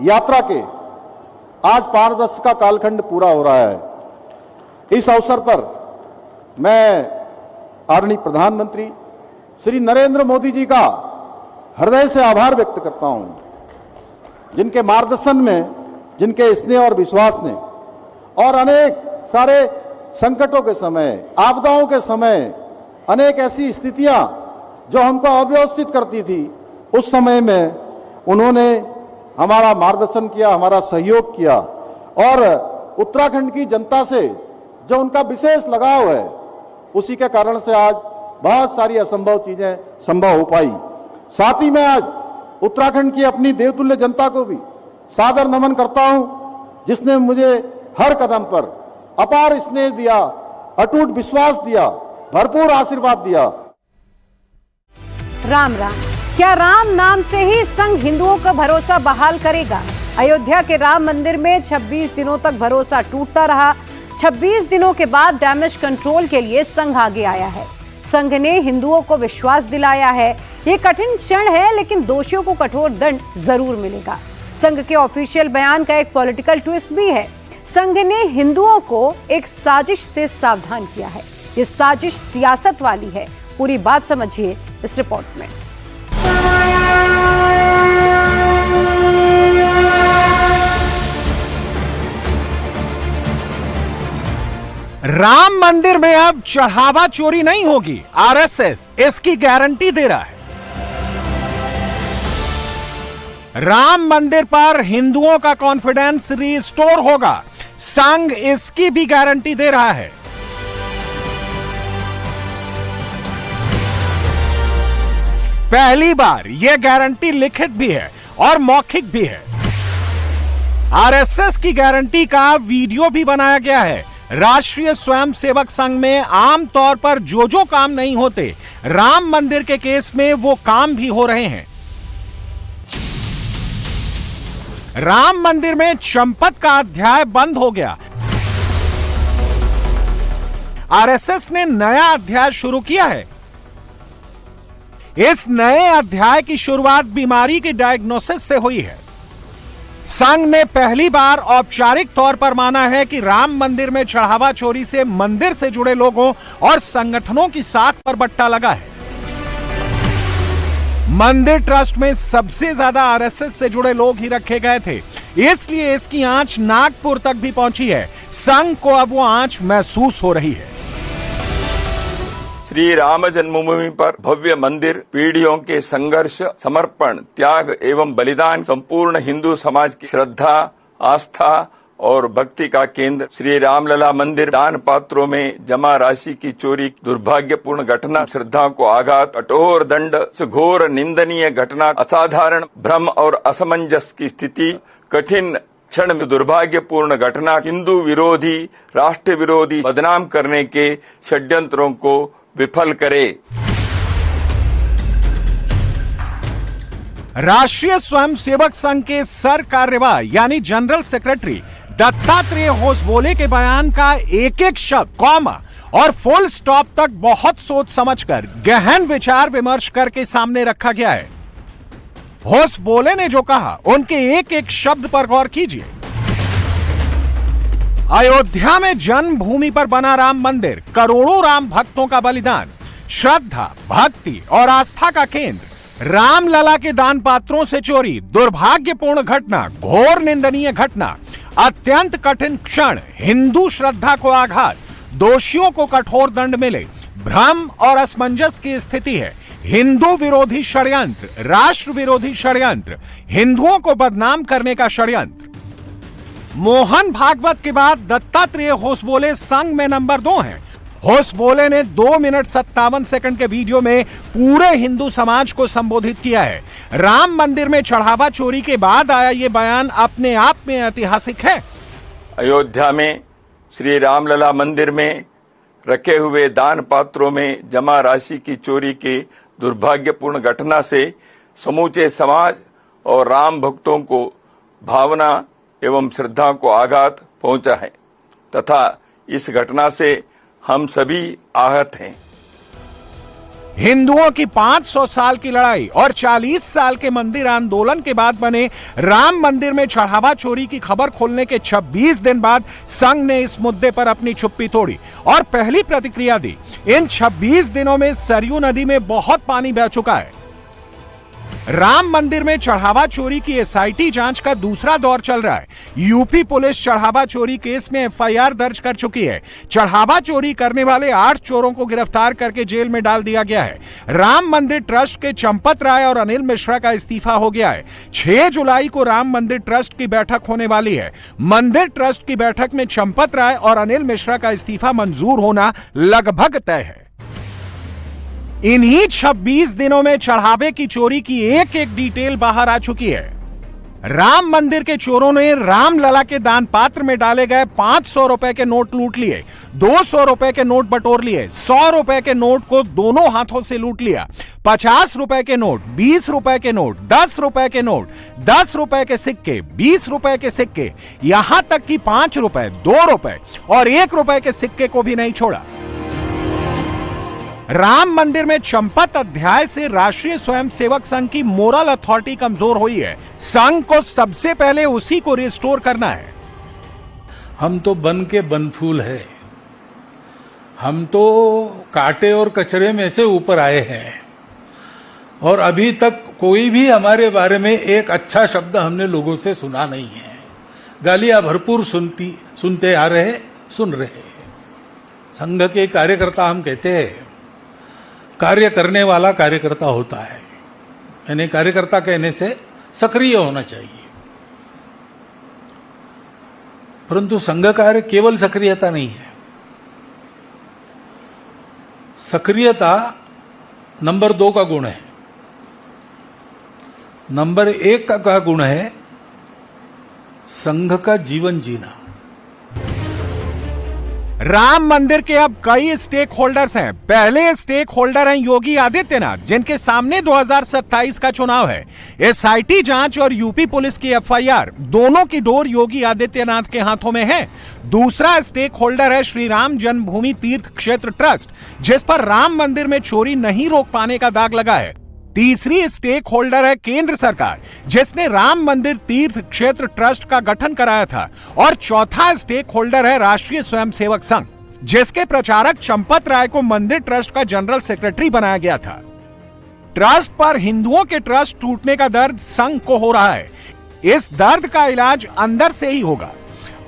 [SPEAKER 6] यात्रा के आज 5 वर्ष का कालखंड पूरा हो रहा है। इस अवसर पर मैं आदरणीय प्रधानमंत्री श्री नरेंद्र मोदी जी का हृदय से आभार व्यक्त करता हूं, जिनके मार्गदर्शन में, जिनके स्नेह और विश्वास ने और अनेक सारे संकटों के समय, आपदाओं के समय, अनेक ऐसी स्थितियां जो हमको अव्यवस्थित करती थी, उस समय में उन्होंने हमारा मार्गदर्शन किया, हमारा सहयोग किया और उत्तराखंड की जनता से जो उनका विशेष लगाव है, उसी के कारण से आज बहुत सारी असंभव चीजें संभव हो पाई। साथ ही मैं आज उत्तराखंड की अपनी देवतुल्य जनता को भी सादर नमन करता हूं, जिसने मुझे हर कदम पर अपार स्नेह दिया, अटूट विश्वास दिया, भरपूर आशीर्वाद दिया।
[SPEAKER 1] राम राम। क्या राम नाम से ही संघ हिंदुओं का भरोसा बहाल करेगा? अयोध्या के राम मंदिर में 26 दिनों तक भरोसा टूटता रहा। 26 दिनों के बाद डैमेज कंट्रोल के लिए संघ आगे आया है। संघ ने हिंदुओं को विश्वास दिलाया है, ये कठिन क्षण है लेकिन दोषियों को कठोर दंड जरूर मिलेगा। संघ के ऑफिशियल बयान का एक पॉलिटिकल ट्विस्ट भी है। संघ ने हिंदुओं को एक साजिश से सावधान किया है। ये साजिश सियासत वाली है। पूरी बात समझिए इस रिपोर्ट में।
[SPEAKER 7] राम मंदिर में अब चढ़ावा चोरी नहीं होगी, आरएसएस इसकी गारंटी दे रहा है। राम मंदिर पर हिंदुओं का कॉन्फिडेंस रिस्टोर होगा, संघ इसकी भी गारंटी दे रहा है। पहली बार यह गारंटी लिखित भी है और मौखिक भी है। आरएसएस की गारंटी का वीडियो भी बनाया गया है। राष्ट्रीय स्वयंसेवक संघ में आमतौर पर जो काम नहीं होते, राम मंदिर के केस में वो काम भी हो रहे हैं। राम मंदिर में चंपत का अध्याय बंद हो गया। आरएसएस ने नया अध्याय शुरू किया है। इस नए अध्याय की शुरुआत बीमारी के डायग्नोसिस से हुई है। संघ ने पहली बार औपचारिक तौर पर माना है कि राम मंदिर में चढ़ावा चोरी से मंदिर से जुड़े लोगों और संगठनों की साख पर बट्टा लगा है। मंदिर ट्रस्ट में सबसे ज्यादा आरएसएस से जुड़े लोग ही रखे गए थे, इसलिए इसकी आंच नागपुर तक भी पहुंची है। संघ को अब वो आंच महसूस हो रही है।
[SPEAKER 8] श्री राम जन्मभूमि पर भव्य मंदिर पीढ़ियों के संघर्ष, समर्पण, त्याग एवं बलिदान संपूर्ण हिंदू समाज की श्रद्धा, आस्था और भक्ति का केंद्र। श्री रामलला मंदिर दान पात्रों में जमा राशि की चोरी दुर्भाग्यपूर्ण घटना, श्रद्धा को आघात, कठोर दंड से घोर निंदनीय घटना, असाधारण भ्रम और असमंजस की स्थिति, कठिन क्षण में दुर्भाग्यपूर्ण घटना, हिंदू विरोधी, राष्ट्र विरोधी बदनाम करने के षड्यंत्रों को विफल करे।
[SPEAKER 7] राष्ट्रीय स्वयंसेवक संघ के सर कार्यवाह यानी जनरल सेक्रेटरी दत्तात्रेय होसबोले के बयान का एक एक शब्द, कॉमा और फुल स्टॉप तक बहुत सोच समझकर गहन विचार विमर्श करके सामने रखा गया है। होसबोले ने जो कहा उनके एक एक शब्द पर गौर कीजिए। अयोध्या में जन्मभूमि पर बना राम मंदिर, करोड़ों राम भक्तों का बलिदान, श्रद्धा, भक्ति और आस्था का केंद्र। रामलला के दान पात्रों से चोरी, दुर्भाग्यपूर्ण घटना, घोर निंदनीय घटना, अत्यंत कठिन क्षण, हिंदू श्रद्धा को आघात, दोषियों को कठोर दंड मिले, भ्रम और असमंजस की स्थिति है, हिंदू विरोधी षड्यंत्र, राष्ट्र विरोधी षड्यंत्र, हिंदुओं को बदनाम करने का षड्यंत्र। मोहन भागवत के बाद दत्तात्रेय होसबोले संघ में नंबर 2 हैं। होसबोले ने 2 मिनट 57 सेकंड के वीडियो में पूरे हिंदू समाज को संबोधित किया है। राम मंदिर में चढ़ावा चोरी के बाद आया ये बयान अपने आप में ऐतिहासिक है।
[SPEAKER 8] अयोध्या में श्री रामलला मंदिर में रखे हुए दान पात्रों में जमा राशि की चोरी की दुर्भाग्यपूर्ण घटना से समूचे समाज और राम भक्तों को भावना एवं श्रद्धा को आघात पहुंचा है तथा इस घटना से हम सभी आहत हैं।
[SPEAKER 7] हिंदुओं की 500 साल की लड़ाई और 40 साल के मंदिर आंदोलन के बाद बने राम मंदिर में चढ़ावा चोरी की खबर खोलने के 26 दिन बाद संघ ने इस मुद्दे पर अपनी चुप्पी तोड़ी और पहली प्रतिक्रिया दी। इन 26 दिनों में सरयू नदी में बहुत पानी बह चुका है। राम मंदिर में चढ़ावा चोरी की एसआईटी जांच का दूसरा दौर चल रहा है। यूपी पुलिस चढ़ावा चोरी केस में एफआईआर दर्ज कर चुकी है। चढ़ावा चोरी करने वाले 8 चोरों को गिरफ्तार करके जेल में डाल दिया गया है। राम मंदिर ट्रस्ट के चंपत राय और अनिल मिश्रा का इस्तीफा हो गया है। 6 जुलाई को राम मंदिर ट्रस्ट की बैठक होने वाली है। मंदिर ट्रस्ट की बैठक में चंपत राय और अनिल मिश्रा का इस्तीफा मंजूर होना लगभग तय है। इन्हीं 26 दिनों में चढ़ावे की चोरी की एक एक डिटेल बाहर आ चुकी है। राम मंदिर के चोरों ने रामलला के दान पात्र में डाले गए 500 रुपए के नोट लूट लिए, 200 रुपए के नोट बटोर लिए, 100 रुपए के नोट को दोनों हाथों से लूट लिया, 50 रुपए के नोट, 20 रुपए के नोट, 10 रुपए के नोट, 10 रुपए के सिक्के, 20 रुपए के सिक्के, यहां तक कि 5 रुपए, 2 रुपए और 1 रुपए के सिक्के को भी नहीं छोड़ा। राम मंदिर में चंपत अध्याय से राष्ट्रीय स्वयंसेवक संघ की मोरल अथॉरिटी कमजोर हुई है। संघ को सबसे पहले उसी को रिस्टोर करना है।
[SPEAKER 9] हम तो बन के बनफूल है, हम तो कांटे और कचरे में से ऊपर आए हैं और अभी तक कोई भी हमारे बारे में एक अच्छा शब्द हमने लोगों से सुना नहीं है। गालियां भरपूर सुनते आ रहे, सुन रहे। संघ के कार्यकर्ता हम कहते हैं, कार्य करने वाला कार्यकर्ता होता है, यानी कार्यकर्ता कहने से सक्रिय होना चाहिए। परंतु संघ कार्य केवल सक्रियता नहीं है। सक्रियता नंबर 2 का गुण है। नंबर 1 का गुण है संघ का जीवन जीना।
[SPEAKER 7] राम मंदिर के अब कई स्टेक होल्डर्स हैं। पहले स्टेक होल्डर हैं योगी आदित्यनाथ, जिनके सामने 2027 का चुनाव है। एसआईटी जांच और यूपी पुलिस की एफआईआर, दोनों की डोर योगी आदित्यनाथ के हाथों में है। दूसरा स्टेक होल्डर है श्री राम जन्मभूमि तीर्थ क्षेत्र ट्रस्ट, जिस पर राम मंदिर में चोरी नहीं रोक पाने का दाग लगा है। तीसरी स्टेक होल्डर है केंद्र सरकार, जिसने राम मंदिर तीर्थ क्षेत्र ट्रस्ट का गठन कराया था। और चौथा स्टेक होल्डर है राष्ट्रीय स्वयंसेवक संघ, जिसके प्रचारक चंपत राय को मंदिर ट्रस्ट का जनरल सेक्रेटरी बनाया गया था। ट्रस्ट पर हिंदुओं के ट्रस्ट टूटने का दर्द संघ को हो रहा है। इस दर्द का इलाज अंदर से ही होगा।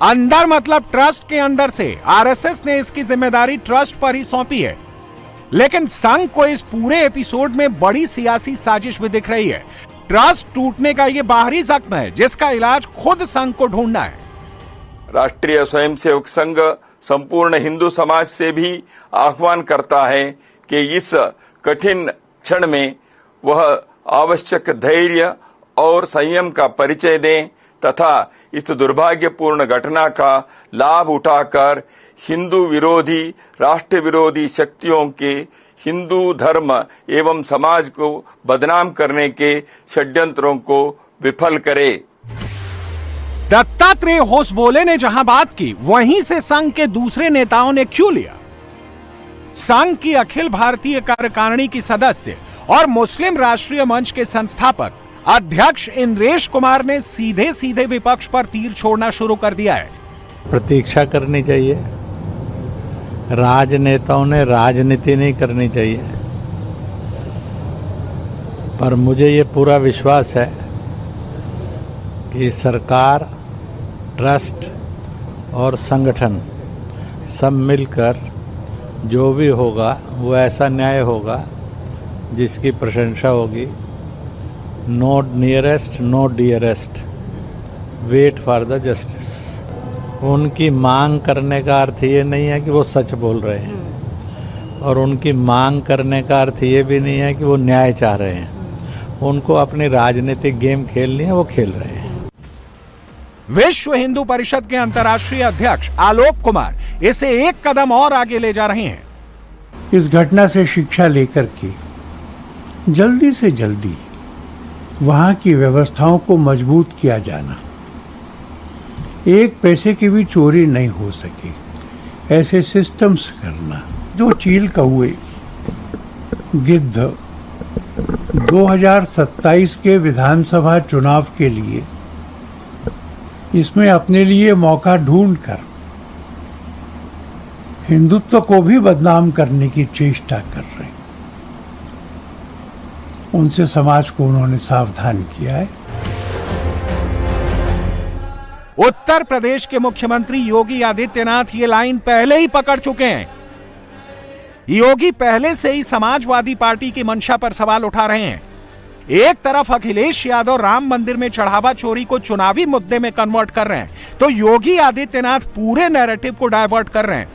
[SPEAKER 7] अंदर मतलब ट्रस्ट के अंदर से। आरएसएस ने इसकी जिम्मेदारी ट्रस्ट पर ही सौंपी है। लेकिन संघ को इस पूरे एपिसोड में बड़ी सियासी साजिश भी दिख रही है। ट्रस्ट टूटने का यह बाहरी जख्म है, जिसका इलाज खुद संघ को ढूंढना है।
[SPEAKER 8] राष्ट्रीय स्वयंसेवक संघ संपूर्ण हिंदू समाज से भी आह्वान करता है कि इस कठिन क्षण में वह आवश्यक धैर्य और संयम का परिचय दें तथा इस दुर्भाग्यपूर्ण घटना का लाभ उठाकर हिंदू विरोधी, राष्ट्र विरोधी शक्तियों के हिंदू धर्म एवं समाज को बदनाम करने के षड्यंत्रों को विफल करे।
[SPEAKER 7] दत्तात्रेय होसबोले ने जहां बात की, वहीं से संघ के दूसरे नेताओं ने क्यों लिया। संघ की अखिल भारतीय कार्यकारिणी की सदस्य और मुस्लिम राष्ट्रीय मंच के संस्थापक अध्यक्ष इंद्रेश कुमार ने सीधे सीधे विपक्ष पर तीर छोड़ना शुरू कर दिया है।
[SPEAKER 10] प्रतीक्षा करनी चाहिए, राजनेताओं ने राजनीति नहीं करनी चाहिए। पर मुझे ये पूरा विश्वास है कि सरकार, ट्रस्ट और संगठन सब मिलकर जो भी होगा वो ऐसा न्याय होगा जिसकी प्रशंसा होगी। No nearest, no dearest, wait for the justice. उनकी मांग करने का अर्थ ये नहीं है कि वो सच बोल रहे हैं, और उनकी मांग करने का अर्थ ये भी नहीं है कि वो न्याय चाह रहे हैं। उनको अपनी राजनीतिक गेम खेलनी है, वो खेल रहे हैं।
[SPEAKER 7] विश्व हिंदू परिषद के अंतर्राष्ट्रीय अध्यक्ष आलोक कुमार इसे एक कदम और आगे ले जा रहे हैं।
[SPEAKER 11] इस घटना से शिक्षा लेकर के जल्दी से जल्दी वहां की व्यवस्थाओं को मजबूत किया जाना, एक पैसे की भी चोरी नहीं हो सके, ऐसे सिस्टम्स करना। जो चील कौए, गिद्ध 2027 के विधानसभा चुनाव के लिए इसमें अपने लिए मौका ढूंढकर हिंदुत्व को भी बदनाम करने की चेष्टा कर रहे हैं, उनसे समाज को उन्होंने सावधान किया है।
[SPEAKER 7] उत्तर प्रदेश के मुख्यमंत्री योगी आदित्यनाथ ये लाइन पहले ही पकड़ चुके हैं। योगी पहले से ही समाजवादी पार्टी की मंशा पर सवाल उठा रहे हैं। एक तरफ अखिलेश यादव राम मंदिर में चढ़ावा चोरी को चुनावी मुद्दे में कन्वर्ट कर रहे हैं, तो योगी आदित्यनाथ पूरे नैरेटिव को डाइवर्ट कर रहे हैं।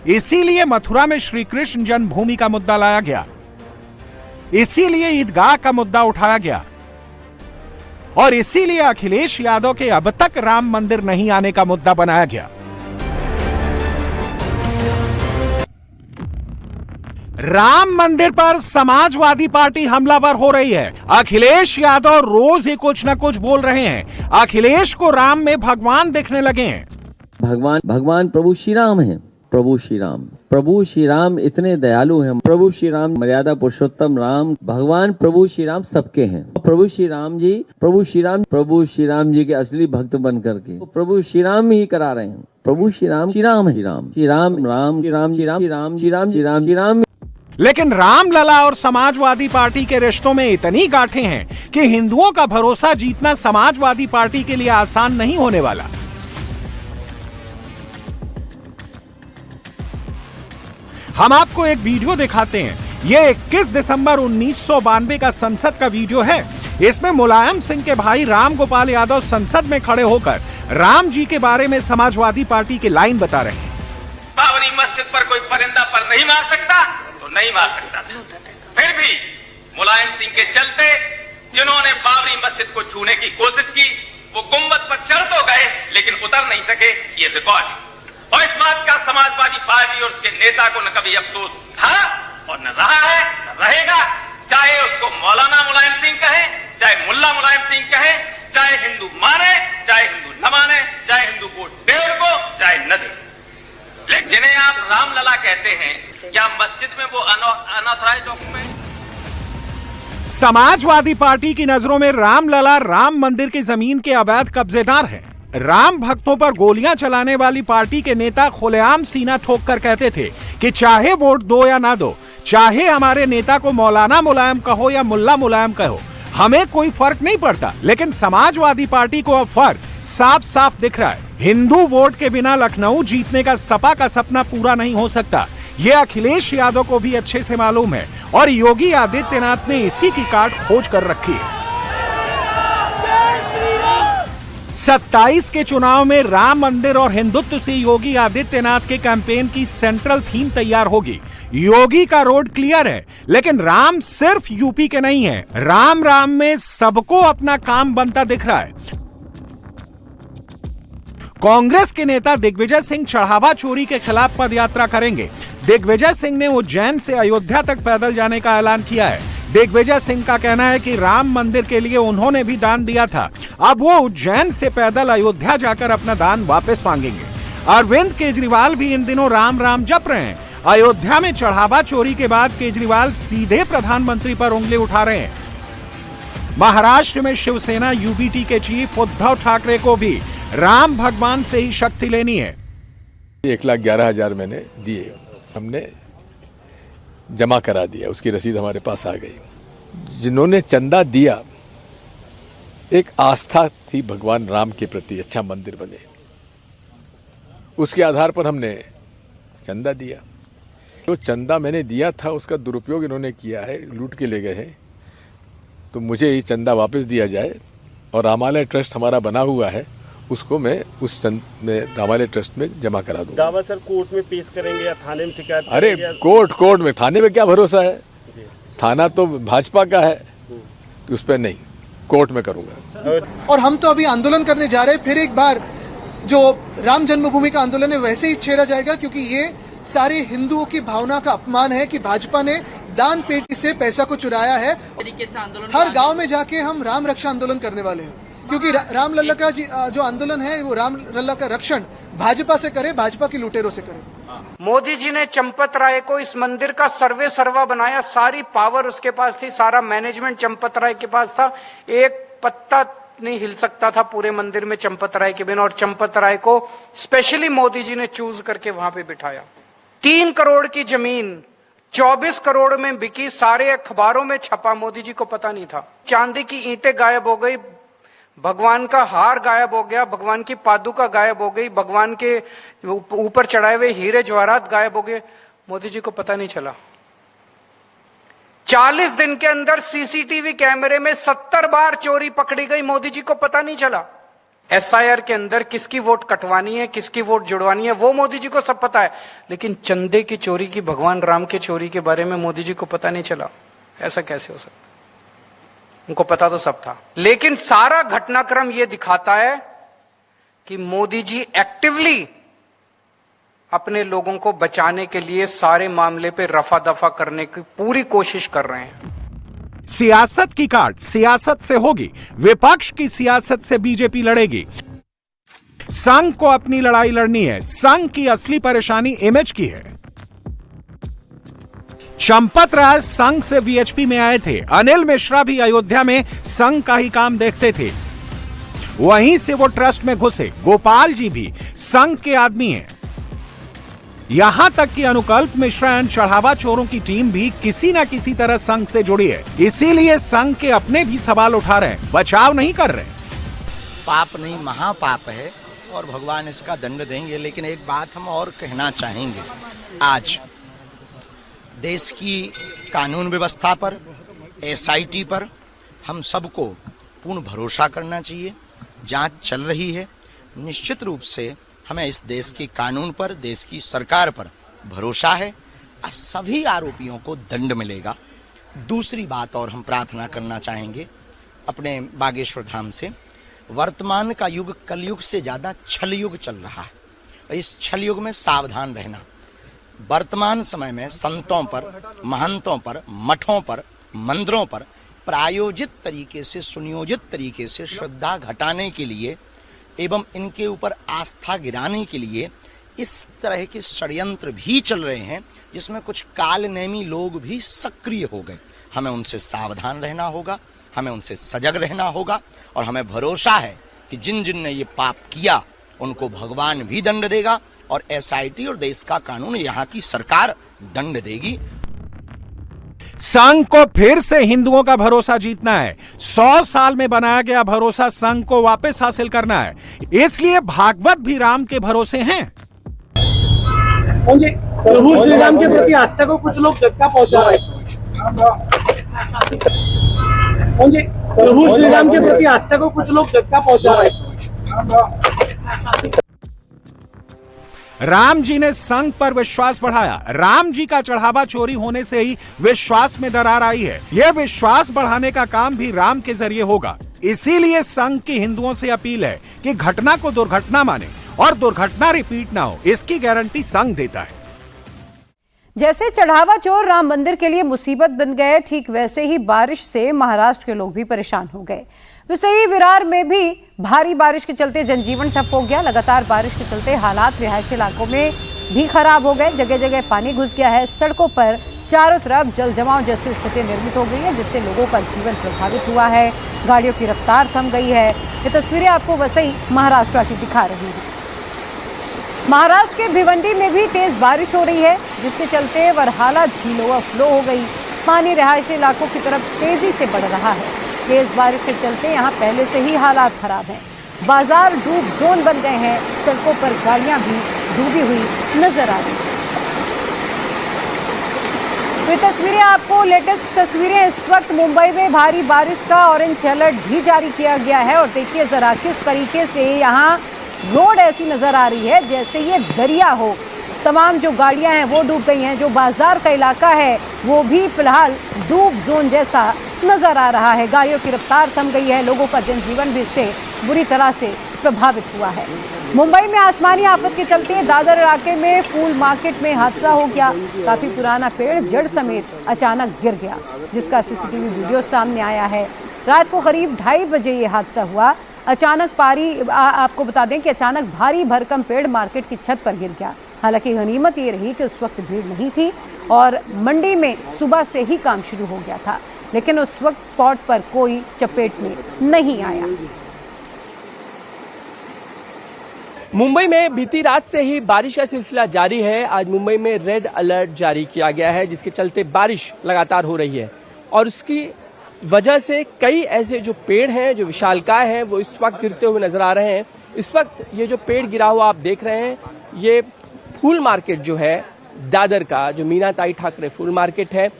[SPEAKER 7] इसीलिए मथुरा में श्री कृष्ण जन्मभूमि का मुद्दा लाया गया, इसीलिए ईदगाह का मुद्दा उठाया गया, और इसीलिए अखिलेश यादव के अब तक राम मंदिर नहीं आने का मुद्दा बनाया गया। राम मंदिर पर समाजवादी पार्टी हमलावर हो रही है। अखिलेश यादव रोज ही कुछ न कुछ बोल रहे हैं। अखिलेश को राम में भगवान दिखने लगे हैं।
[SPEAKER 12] भगवान प्रभु श्री राम हैं। प्रभु श्री राम इतने दयालु हैं। प्रभु श्री राम मर्यादा पुरुषोत्तम राम, भगवान प्रभु श्री राम सबके हैं। प्रभु श्री राम जी के असली भक्त बन करके प्रभु श्री राम ही करा रहे हैं। प्रभु श्री राम।
[SPEAKER 7] लेकिन रामलला और समाजवादी पार्टी के रिश्तों में इतनी गांठें हैं कि हिंदुओं का भरोसा जीतना समाजवादी पार्टी के लिए आसान नहीं होने वाला। हम आपको एक वीडियो दिखाते हैं। यह 21 दिसंबर 1992 का संसद का वीडियो है। इसमें मुलायम सिंह के भाई राम गोपाल यादव संसद में खड़े होकर राम जी के बारे में समाजवादी पार्टी की लाइन बता रहे हैं।
[SPEAKER 13] बाबरी मस्जिद पर कोई परिंदा पर नहीं मार सकता तो नहीं मार सकता था। फिर भी मुलायम सिंह के चलते जिन्होंने बाबरी मस्जिद को छूने की कोशिश की, वो गुंबद पर चढ़ तो गए लेकिन उतर नहीं सके। ये रिकॉर्ड है। और इस बात का समाजवादी पार्टी और उसके नेता को न कभी अफसोस था और न रहा है, न रहेगा। चाहे उसको मौलाना मुलायम सिंह कहें, चाहे मुल्ला मुलायम सिंह कहें, चाहे हिंदू माने, चाहे हिंदू न माने, चाहे हिंदू को दे उनको, चाहे न दे। लेकिन जिन्हें आप रामलला कहते हैं, क्या मस्जिद में वो अनऑथराइज्ड डॉक्यूमेंट?
[SPEAKER 7] समाजवादी पार्टी की नजरों में रामलला राम मंदिर की जमीन के अवैध कब्जेदार हैं। राम भक्तों पर गोलियां चलाने वाली पार्टी के नेता खुलेआम सीना ठोककर कहते थे कि चाहे वोट दो या ना दो, चाहे हमारे नेता को मौलाना मुलायम कहो या मुल्ला मुलायम कहो, हमें कोई फर्क नहीं पड़ता। लेकिन समाजवादी पार्टी को अब फर्क साफ साफ दिख रहा है। हिंदू वोट के बिना लखनऊ जीतने का सपा का सपना पूरा नहीं हो सकता, ये अखिलेश यादव को भी अच्छे से मालूम है और योगी आदित्यनाथ ने इसी की काट खोज कर रखी है। 27 के चुनाव में राम मंदिर और हिंदुत्व से योगी आदित्यनाथ के कैंपेन की सेंट्रल थीम तैयार होगी। योगी का रोड क्लियर है, लेकिन राम सिर्फ यूपी के नहीं है। राम राम में सबको अपना काम बनता दिख रहा है। कांग्रेस के नेता दिग्विजय सिंह चढ़ावा चोरी के खिलाफ पदयात्रा करेंगे। दिग्विजय सिंह ने उज्जैन से अयोध्या तक पैदल जाने का ऐलान किया है। दिग्विजय सिंह का कहना है कि राम मंदिर के लिए उन्होंने भी दान दिया था, अब वो उज्जैन से पैदल अयोध्या जाकर अपना दान वापस मांगेंगे। अरविंद केजरीवाल भी इन दिनों राम राम जप रहे हैं। अयोध्या में चढ़ावा चोरी के बाद केजरीवाल सीधे प्रधानमंत्री पर उंगली उठा रहे हैं। महाराष्ट्र में शिवसेना यूबीटी के चीफ उद्धव ठाकरे को भी राम भगवान से ही शक्ति लेनी है।
[SPEAKER 14] 1,11,000 मैंने दिए, हमने जमा करा दिया, उसकी रसीद हमारे पास आ गई। जिन्होंने चंदा दिया, एक आस्था थी भगवान राम के प्रति, अच्छा मंदिर बने, उसके आधार पर हमने चंदा दिया। जो चंदा मैंने दिया था उसका दुरुपयोग इन्होंने किया है, लूट के ले गए हैं, तो मुझे ये चंदा वापस दिया जाए। और रामालय ट्रस्ट हमारा बना हुआ है, उसको मैं उस में रामालय ट्रस्ट में जमा करा दूंगा।
[SPEAKER 4] दावा सर कोर्ट में पेश करेंगे या थाने में शिकायत?
[SPEAKER 14] अरे कोर्ट में, थाने में क्या भरोसा है? थाना तो भाजपा का है, उस पर नहीं, कोर्ट में करूंगा।
[SPEAKER 15] और हम तो अभी आंदोलन करने जा रहे हैं, फिर एक बार जो राम जन्मभूमि का आंदोलन है वैसे ही छेड़ा जाएगा, क्योंकि ये सारे हिंदुओं की भावना का अपमान है कि भाजपा ने दान पेटी से पैसा को चुराया है। हर गांव में जाके हम राम रक्षा आंदोलन करने वाले हैं, क्योंकि रामलला का जो आंदोलन है वो रामलला का रक्षण भाजपा से करे, भाजपा की लुटेरों से करे।
[SPEAKER 16] मोदी जी ने चंपत राय को इस मंदिर का सर्वे सर्वा बनाया, सारी पावर उसके पास थी, सारा मैनेजमेंट चंपत राय के पास था, एक पत्ता नहीं हिल सकता था पूरे मंदिर में चंपत राय के बिना। और चंपत राय को स्पेशली मोदी जी ने चूज करके वहां पे बिठाया। 3 करोड़ की जमीन 24 करोड़ में बिकी, सारे अखबारों में छपा, मोदी जी को पता नहीं था। चांदी की ईंटें गायब हो गई, भगवान का हार गायब हो गया, भगवान की पादुका गायब हो गई, भगवान के ऊपर चढ़ाए हुए हीरे जवाहरात गायब हो गए, मोदी जी को पता नहीं चला। 40 दिन के अंदर सीसीटीवी कैमरे में 70 बार चोरी पकड़ी गई, मोदी जी को पता नहीं चला। एसआईआर के अंदर किसकी वोट कटवानी है, किसकी वोट जुड़वानी है, वो मोदी जी को सब पता है, लेकिन चंदे की चोरी की, भगवान राम के चोरी के बारे में मोदी जी को पता नहीं चला। ऐसा कैसे हो सकता? उनको पता तो सब था। लेकिन सारा घटनाक्रम यह दिखाता है कि मोदी जी एक्टिवली अपने लोगों को बचाने के लिए सारे मामले पे रफा दफा करने की पूरी कोशिश कर रहे हैं।
[SPEAKER 7] सियासत की काट सियासत से होगी, विपक्ष की सियासत से बीजेपी लड़ेगी। संघ को अपनी लड़ाई लड़नी है। संघ की असली परेशानी इमेज की है। चंपत राय संघ से वीएचपी में आए थे। अनिल मिश्रा भी अयोध्या में संघ का ही काम देखते थे, वहीं से वो ट्रस्ट में घुसे। गोपाल जी भी संघ के आदमी हैं। यहां तक कि अनुकल्प मिश्रा एंड चढ़ावा चोरों की टीम भी किसी ना किसी तरह संघ से जुड़ी है। इसीलिए संघ के अपने भी सवाल उठा रहे हैं, बचाव नहीं कर रहे।
[SPEAKER 17] पाप नहीं, महापाप है और भगवान इसका दंड देंगे। लेकिन एक बात हम और कहना चाहेंगे, आज देश की कानून व्यवस्था पर, एसआईटी पर हम सबको पूर्ण भरोसा करना चाहिए। जांच चल रही है, निश्चित रूप से हमें इस देश के कानून पर, देश की सरकार पर भरोसा है। सभी आरोपियों को दंड मिलेगा। दूसरी बात और हम प्रार्थना करना चाहेंगे अपने बागेश्वर धाम से, वर्तमान का युग कलयुग से ज्यादा छल युग चल रहा है। इस छल युग में सावधान रहना। वर्तमान समय में संतों पर, महंतों पर, मठों पर, मंदिरों पर प्रायोजित तरीके से, सुनियोजित तरीके से श्रद्धा घटाने के लिए एवं इनके ऊपर आस्था गिराने के लिए इस तरह के षड्यंत्र भी चल रहे हैं, जिसमें कुछ कालनेमी लोग भी सक्रिय हो गए। हमें उनसे सावधान रहना होगा, हमें उनसे सजग रहना होगा और हमें भरोसा है कि जिन जिन ने ये पाप किया उनको भगवान भी दंड देगा और एसआईटी और देश का कानून, यहाँ की सरकार दंड देगी।
[SPEAKER 7] संघ को फिर से हिंदुओं का भरोसा जीतना है। 100 साल में बनाया गया भरोसा संघ को वापस हासिल करना है। इसलिए भागवत भी राम के भरोसे हैं।
[SPEAKER 18] प्रभु श्री राम के प्रति आस्था को कुछ लोग झटका पहुंचा रहे हैं। प्रभु श्री राम के प्रति आस्था को कुछ लोग झटका पहुंचा रहे हैं।
[SPEAKER 7] राम जी ने संघ पर विश्वास बढ़ाया। राम जी का चढ़ावा चोरी होने से ही विश्वास में दरार आई है। यह विश्वास बढ़ाने का काम भी राम के जरिए होगा। इसीलिए संघ की हिंदुओं से अपील है कि घटना को दुर्घटना माने और दुर्घटना रिपीट ना हो, इसकी गारंटी संघ देता है।
[SPEAKER 1] जैसे चढ़ावा चोर राम मंदिर के लिए मुसीबत बन गए, ठीक वैसे ही बारिश से महाराष्ट्र के लोग भी परेशान हो गए। वैसे ही विरार में भी भारी बारिश के चलते जनजीवन ठप हो गया। लगातार बारिश के चलते हालात रिहायशी इलाकों में भी खराब हो गए। जगह जगह पानी घुस गया है। सड़कों पर चारों तरफ जल जमाव जैसी स्थिति निर्मित हो गई है, जिससे लोगों का जीवन प्रभावित हुआ है। गाड़ियों की रफ्तार थम गई है। ये तस्वीरें आपको वसई महाराष्ट्र की दिखा रही हैं। महाराष्ट्र के भिवंडी में भी तेज बारिश हो रही है, जिसके चलते वरहाला झील ओवरफ्लो हो गई। पानी रिहायशी इलाकों की तरफ तेजी से बढ़ रहा है। तेज बारिश के चलते यहां पहले से ही हालात खराब हैं। बाजार डूब जोन बन गए हैं। सड़कों पर गाड़ियां भी डूबी हुई नजर आ रही हैं। तो ये तस्वीरें आपको लेटेस्ट तस्वीरें। इस वक्त मुंबई में भारी बारिश का ऑरेंज अलर्ट भी जारी किया गया है और देखिए जरा किस तरीके से यहाँ रोड ऐसी नजर आ रही है जैसे ये दरिया हो। तमाम जो गाड़ियां हैं वो डूब गई हैं। जो बाजार का इलाका है वो भी फिलहाल डूब जोन जैसा नजर आ रहा है। गाड़ियों की रफ्तार थम गई है। लोगों का जनजीवन भी इससे बुरी तरह से प्रभावित हुआ है। मुंबई में आसमानी आफत के चलते दादर इलाके में फूल मार्केट में हादसा हो गया। काफी पुराना पेड़ जड़ समेत अचानक गिर गया, जिसका सीसीटीवी वीडियो सामने आया है। रात को करीब 2:30 बजे ये हादसा हुआ। अचानक आपको बता दें कि अचानक भारी भरकम पेड़ मार्केट की छत पर गिर गया। हालांकि गनीमत ये रही कि उस वक्त भीड़ नहीं थी और मंडी में सुबह से ही काम शुरू हो गया था, लेकिन उस वक्त स्पॉट पर कोई चपेट में नहीं आया।
[SPEAKER 18] मुंबई में बीती रात से ही बारिश का सिलसिला जारी है। आज मुंबई में रेड अलर्ट जारी किया गया है, जिसके चलते बारिश लगातार हो रही है और उसकी वजह से कई ऐसे जो पेड़ हैं, जो विशालकाय हैं, वो इस वक्त गिरते हुए नजर आ रहे हैं। इस वक्त ये जो पेड़ गिरा हुआ आप देख रहे हैं, ये फूल मार्केट जो है दादर का, जो मीनाताई ठाकरे फूल मार्केट है,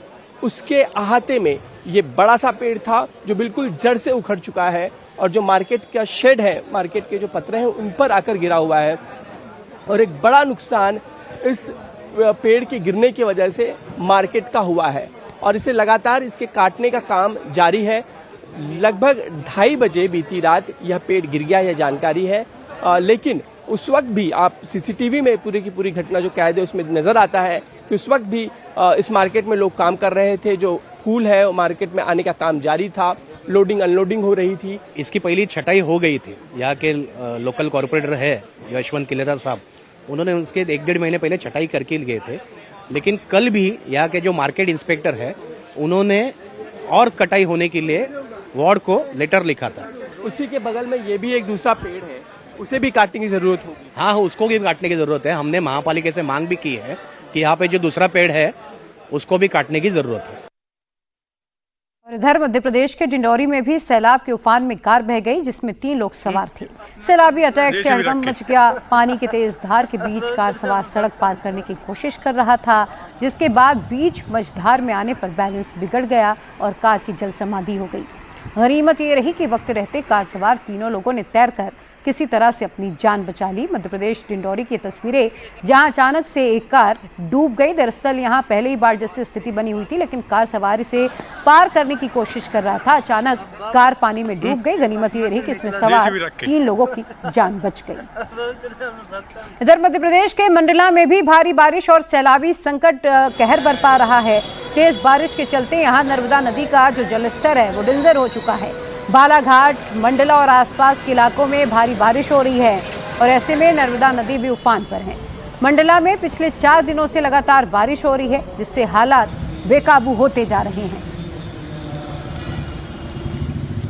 [SPEAKER 18] उसके अहाते में ये बड़ा सा पेड़ था जो बिल्कुल जड़ से उखड़ चुका है और जो मार्केट का शेड है, मार्केट के जो पत्रे हैं उन पर आकर गिरा हुआ है और एक बड़ा नुकसान इस पेड़ के गिरने की वजह से मार्केट का हुआ है और इसे लगातार इसके काटने का काम जारी है। लगभग 2:30 बजे बीती रात यह पेड़ गिर गया, यह जानकारी है। लेकिन उस वक्त भी आप सीसीटीवी में पूरी की पूरी घटना जो कैद है उसमें नजर आता है कि उस वक्त भी इस मार्केट में लोग काम कर रहे थे। जो फूल है वो मार्केट में आने का काम जारी था, लोडिंग अनलोडिंग हो रही थी।
[SPEAKER 19] इसकी पहली छटाई हो गई थी। यहाँ के लोकल कॉर्पोरेटर है यशवंत किलेदार साहब, उन्होंने उसके 1-1.5 महीने पहले छटाई करके गए थे। लेकिन कल भी यहाँ के जो मार्केट इंस्पेक्टर है उन्होंने और कटाई होने के लिए वार्ड को लेटर लिखा था।
[SPEAKER 18] उसी के बगल में ये भी एक दूसरा पेड़ है, उसे भी काटने की जरूरत होगी।
[SPEAKER 19] हाँ, उसको भी काटने की जरूरत है। हमने महापालिका से मांग भी की है कि यहाँ पे जो दूसरा पेड़ है उसको भी काटने की जरूरत है।
[SPEAKER 1] और इधर मध्य प्रदेश के डिंडौरी में भी सैलाब के उफान में कार बह गई, जिसमें 3 लोग सवार थे। सैलाबी अटैक से हड़कंप मच गया। पानी की तेज धार के बीच कार सवार सड़क पार करने की कोशिश कर रहा था, जिसके बाद बीच मझधार में आने पर बैलेंस बिगड़ गया और कार की जल समाधि हो गई। गनीमत ये रही कि वक्त रहते कार सवार तीनों लोगों ने तैरकर किसी तरह से अपनी जान बचा ली। मध्य प्रदेश डिंडौरी की तस्वीरें, जहां अचानक से एक कार डूब गई। दरअसल यहां पहले ही बार जैसी स्थिति बनी हुई थी, लेकिन कार सवारी से पार करने की कोशिश कर रहा था। अचानक कार पानी में डूब गई। गनीमत ये रही कि इसमें सवार 3 लोगों की जान बच गई। इधर मध्य प्रदेश के मंडला में भी भारी बारिश और सैलाबी संकट कहर बरपा रहा है। तेज बारिश के चलते यहाँ नर्मदा नदी का जो जलस्तर है वो डेंजर हो चुका है। बालाघाट, मंडला और आसपास के इलाकों में भारी बारिश हो रही है और ऐसे में नर्मदा नदी भी उफान पर है। मंडला में पिछले 4 दिनों से लगातार बारिश हो रही है, जिससे हालात बेकाबू होते जा रहे हैं।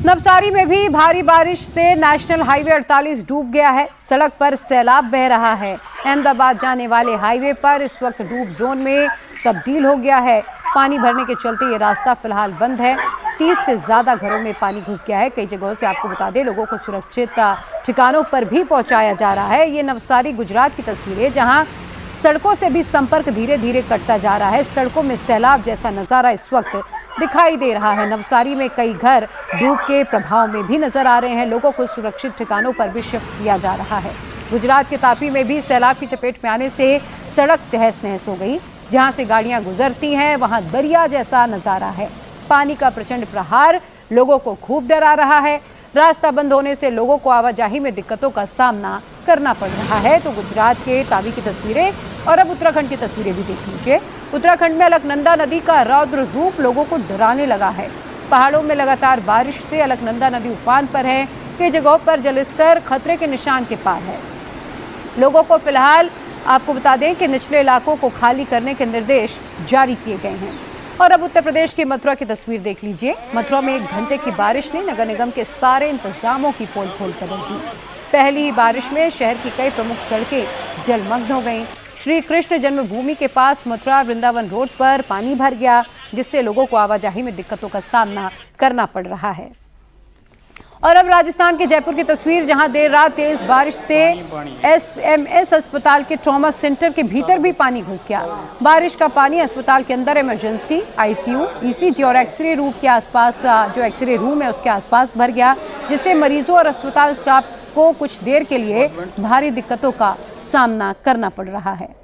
[SPEAKER 1] नवसारी में भी भारी बारिश से नेशनल हाईवे 48 डूब गया है। सड़क पर सैलाब बह रहा है। अहमदाबाद जाने वाले हाईवे पर इस वक्त डूब जोन में तब्दील हो गया है। पानी भरने के चलते ये रास्ता फिलहाल बंद है। 30 से ज्यादा घरों में पानी घुस गया है। कई जगहों से आपको बता दें, लोगों को सुरक्षित ठिकानों पर भी पहुंचाया जा रहा है। ये नवसारी गुजरात की तस्वीरें, जहां सड़कों से भी संपर्क धीरे धीरे कटता जा रहा है। सड़कों में सैलाब जैसा नजारा इस वक्त दिखाई दे रहा है। नवसारी में कई घर डूब के प्रभाव में भी नजर आ रहे हैं। लोगों को सुरक्षित ठिकानों पर भी शिफ्ट किया जा रहा है। गुजरात के तापी में भी सैलाब की चपेट में आने से सड़क तहस नहस हो गई। जहां से गाड़ियां गुजरती हैं वहां दरिया जैसा नजारा है। पानी का प्रचंड प्रहार लोगों को खूब डरा रहा है। रास्ता बंद होने से लोगों को आवाजाही में दिक्कतों का सामना करना पड़ रहा है। तो गुजरात के तावी की तस्वीरें और अब उत्तराखंड की तस्वीरें भी देख लीजिए। उत्तराखंड में अलकनंदा नदी का रौद्र रूप लोगों को डराने लगा है। पहाड़ों में लगातार बारिश से अलकनंदा नदी उफान पर है। कई जगहों पर जलस्तर खतरे के निशान के पार है। लोगों को फिलहाल आपको बता दें कि निचले इलाकों को खाली करने के निर्देश जारी किए गए हैं। और अब उत्तर प्रदेश की मथुरा की तस्वीर देख लीजिए। मथुरा में 1 घंटे की बारिश ने नगर निगम के सारे इंतजामों की पोल खोल कर रख दी। पहली ही बारिश में शहर की कई प्रमुख सड़कें जलमग्न हो गईं। श्री कृष्ण जन्मभूमि के पास मथुरा वृंदावन रोड पर पानी भर गया, जिससे लोगों को आवाजाही में दिक्कतों का सामना करना पड़ रहा है। और अब राजस्थान के जयपुर की तस्वीर, जहां देर रात तेज बारिश से SMS अस्पताल के ट्रॉमा सेंटर के भीतर भी पानी घुस गया। बारिश का पानी अस्पताल के अंदर इमरजेंसी, ICU, ECG और एक्सरे रूम के आसपास, जो एक्सरे रूम है उसके आसपास भर गया, जिससे मरीजों और अस्पताल स्टाफ को कुछ देर के लिए भारी दिक्कतों का सामना करना पड़ रहा है।